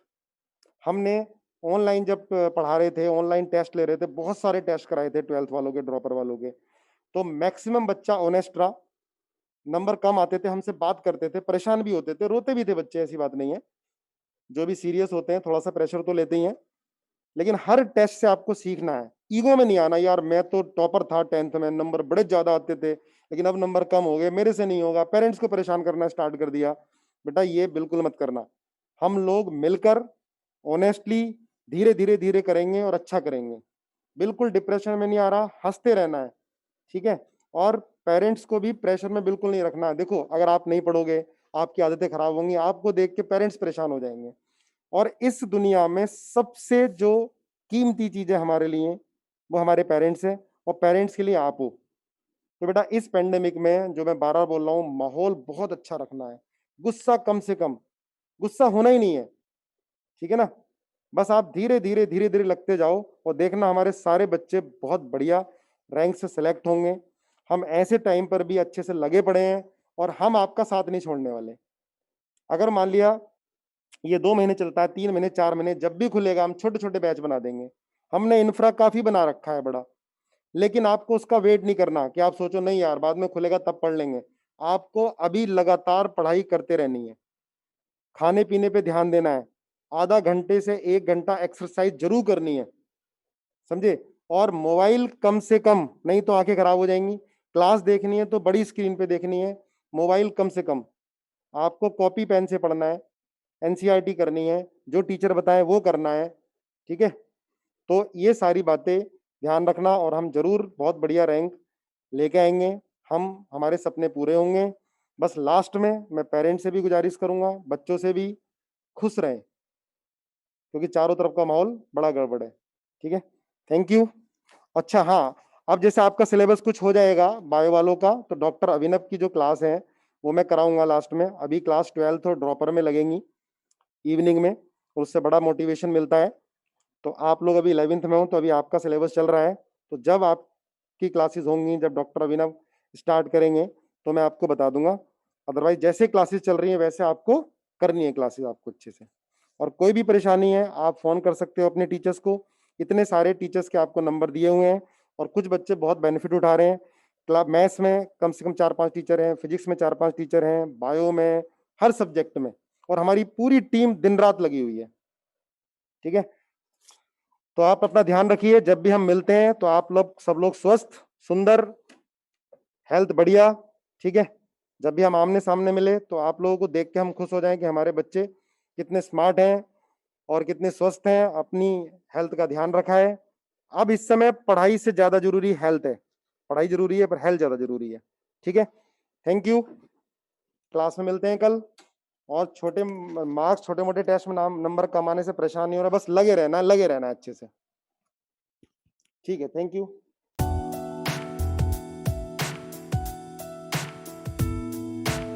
हमने ऑनलाइन जब पढ़ा रहे थे, ऑनलाइन टेस्ट ले रहे थे, बहुत सारे टेस्ट कराए थे 12th वालों के, ड्रॉपर वालों के, तो मैक्सिमम बच्चा ऑनेस्ट रहा। नंबर कम आते थे, हमसे बात करते थे, परेशान भी होते थे, रोते भी थे बच्चे, ऐसी बात नहीं है। जो भी सीरियस होते हैं थोड़ा सा प्रेशर तो लेते ही हैं, लेकिन हर टेस्ट से आपको सीखना है। ईगो में नहीं आना, यार मैं तो टॉपर था 10th में, नंबर बड़े ज्यादा आते थे, लेकिन अब नंबर कम हो गए, मेरे से नहीं होगा, पेरेंट्स को परेशान करना स्टार्ट कर दिया। बेटा ये बिल्कुल मत करना। हम लोग मिलकर ऑनेस्टली धीरे धीरे धीरे करेंगे और अच्छा करेंगे। बिल्कुल डिप्रेशन में नहीं आ रहा, हंसते रहना है, ठीक है। और पेरेंट्स को भी प्रेशर में बिल्कुल नहीं रखना। देखो अगर आप नहीं पढ़ोगे, आपकी आदतें खराब होंगी, आपको देख के पेरेंट्स परेशान हो जाएंगे। और इस दुनिया में सबसे जो कीमती चीज है हमारे लिए, वो हमारे पेरेंट्स हैं, और पेरेंट्स के लिए आप हो। तो बेटा इस पेंडेमिक में जो मैं बार बार बोल रहा हूँ, माहौल बहुत अच्छा रखना है, गुस्सा कम से कम, गुस्सा होना ही नहीं है, ठीक है ना। बस आप धीरे धीरे धीरे धीरे लगते जाओ, और देखना हमारे सारे बच्चे बहुत बढ़िया रैंक से सिलेक्ट होंगे। हम ऐसे टाइम पर भी अच्छे से लगे पड़े हैं, और हम आपका साथ नहीं छोड़ने वाले। अगर मान लिया ये 2 महीने चलता है, 3 महीने 4 महीने, जब भी खुलेगा हम छोटे छोटे बैच बना देंगे। हमने इंफ्रा काफी बना रखा है बड़ा, लेकिन आपको उसका वेट नहीं करना कि आप सोचो नहीं यार बाद में खुलेगा तब पढ़ लेंगे। आपको अभी लगातार पढ़ाई करते रहनी है, खाने पीने पे ध्यान देना है, आधा घंटे से 1 घंटा एक्सरसाइज जरूर करनी है, समझे। और मोबाइल कम से कम, नहीं तो आंखें खराब हो जाएंगी। क्लास देखनी है तो बड़ी स्क्रीन पे देखनी है, मोबाइल कम से कम। आपको कॉपी पेन से पढ़ना है, एनसीईआरटी करनी है, जो टीचर बताए वो करना है, ठीक है। तो ये सारी बातें ध्यान रखना, और हम जरूर बहुत बढ़िया रैंक लेके आएंगे, हम हमारे सपने पूरे होंगे। बस लास्ट में मैं पेरेंट्स से भी गुजारिश करूंगा, बच्चों से भी, खुश रहें, क्योंकि चारों तरफ का माहौल बड़ा गड़बड़ है, ठीक है। Thank you. अच्छा हाँ, अब जैसे आपका सिलेबस कुछ हो जाएगा बायो वालों का, तो डॉक्टर अभिनव की जो क्लास है वो मैं कराऊंगा लास्ट में। अभी क्लास 12th और ड्रॉपर में लगेंगी इवनिंग में, और उससे बड़ा मोटिवेशन मिलता है। तो आप लोग अभी 11th में हो, तो अभी आपका सिलेबस चल रहा है, तो जब आपकी क्लासेस होंगी, जब डॉक्टर अभिनव स्टार्ट करेंगे, तो मैं आपको बता दूंगा। अदरवाइज जैसे क्लासेस चल रही है वैसे आपको करनी है क्लासेस आपको अच्छे से। और कोई भी परेशानी है आप फोन कर सकते हो अपने टीचर्स को, इतने सारे टीचर्स के आपको नंबर दिए हुए हैं, और कुछ बच्चे बहुत बेनिफिट उठा रहे हैं। क्लास मैथ्स में कम से कम 4-5 टीचर हैं, फिजिक्स में 4-5 टीचर हैं, बायो में, हर सब्जेक्ट में, और हमारी पूरी टीम दिन रात लगी हुई है, ठीक है। तो आप अपना ध्यान रखिए, जब भी हम मिलते हैं तो आप लोग सब लोग स्वस्थ, सुंदर, हेल्थ बढ़िया, ठीक है। जब भी हम आमने सामने मिले तो आप लोगों को देख के हम खुश हो जाएं कि हमारे बच्चे कितने स्मार्ट हैं और कितने स्वस्थ हैं, अपनी हेल्थ का ध्यान रखा है। अब इस समय पढ़ाई से ज्यादा जरूरी हेल्थ है, पढ़ाई जरूरी है पर हेल्थ ज्यादा जरूरी है, ठीक है। Thank you. क्लास में मिलते हैं कल, और छोटे मार्क्स, छोटे मोटे टेस्ट में नंबर कमाने से परेशान नहीं हो रहा, बस लगे रहना अच्छे से, ठीक है। Thank you.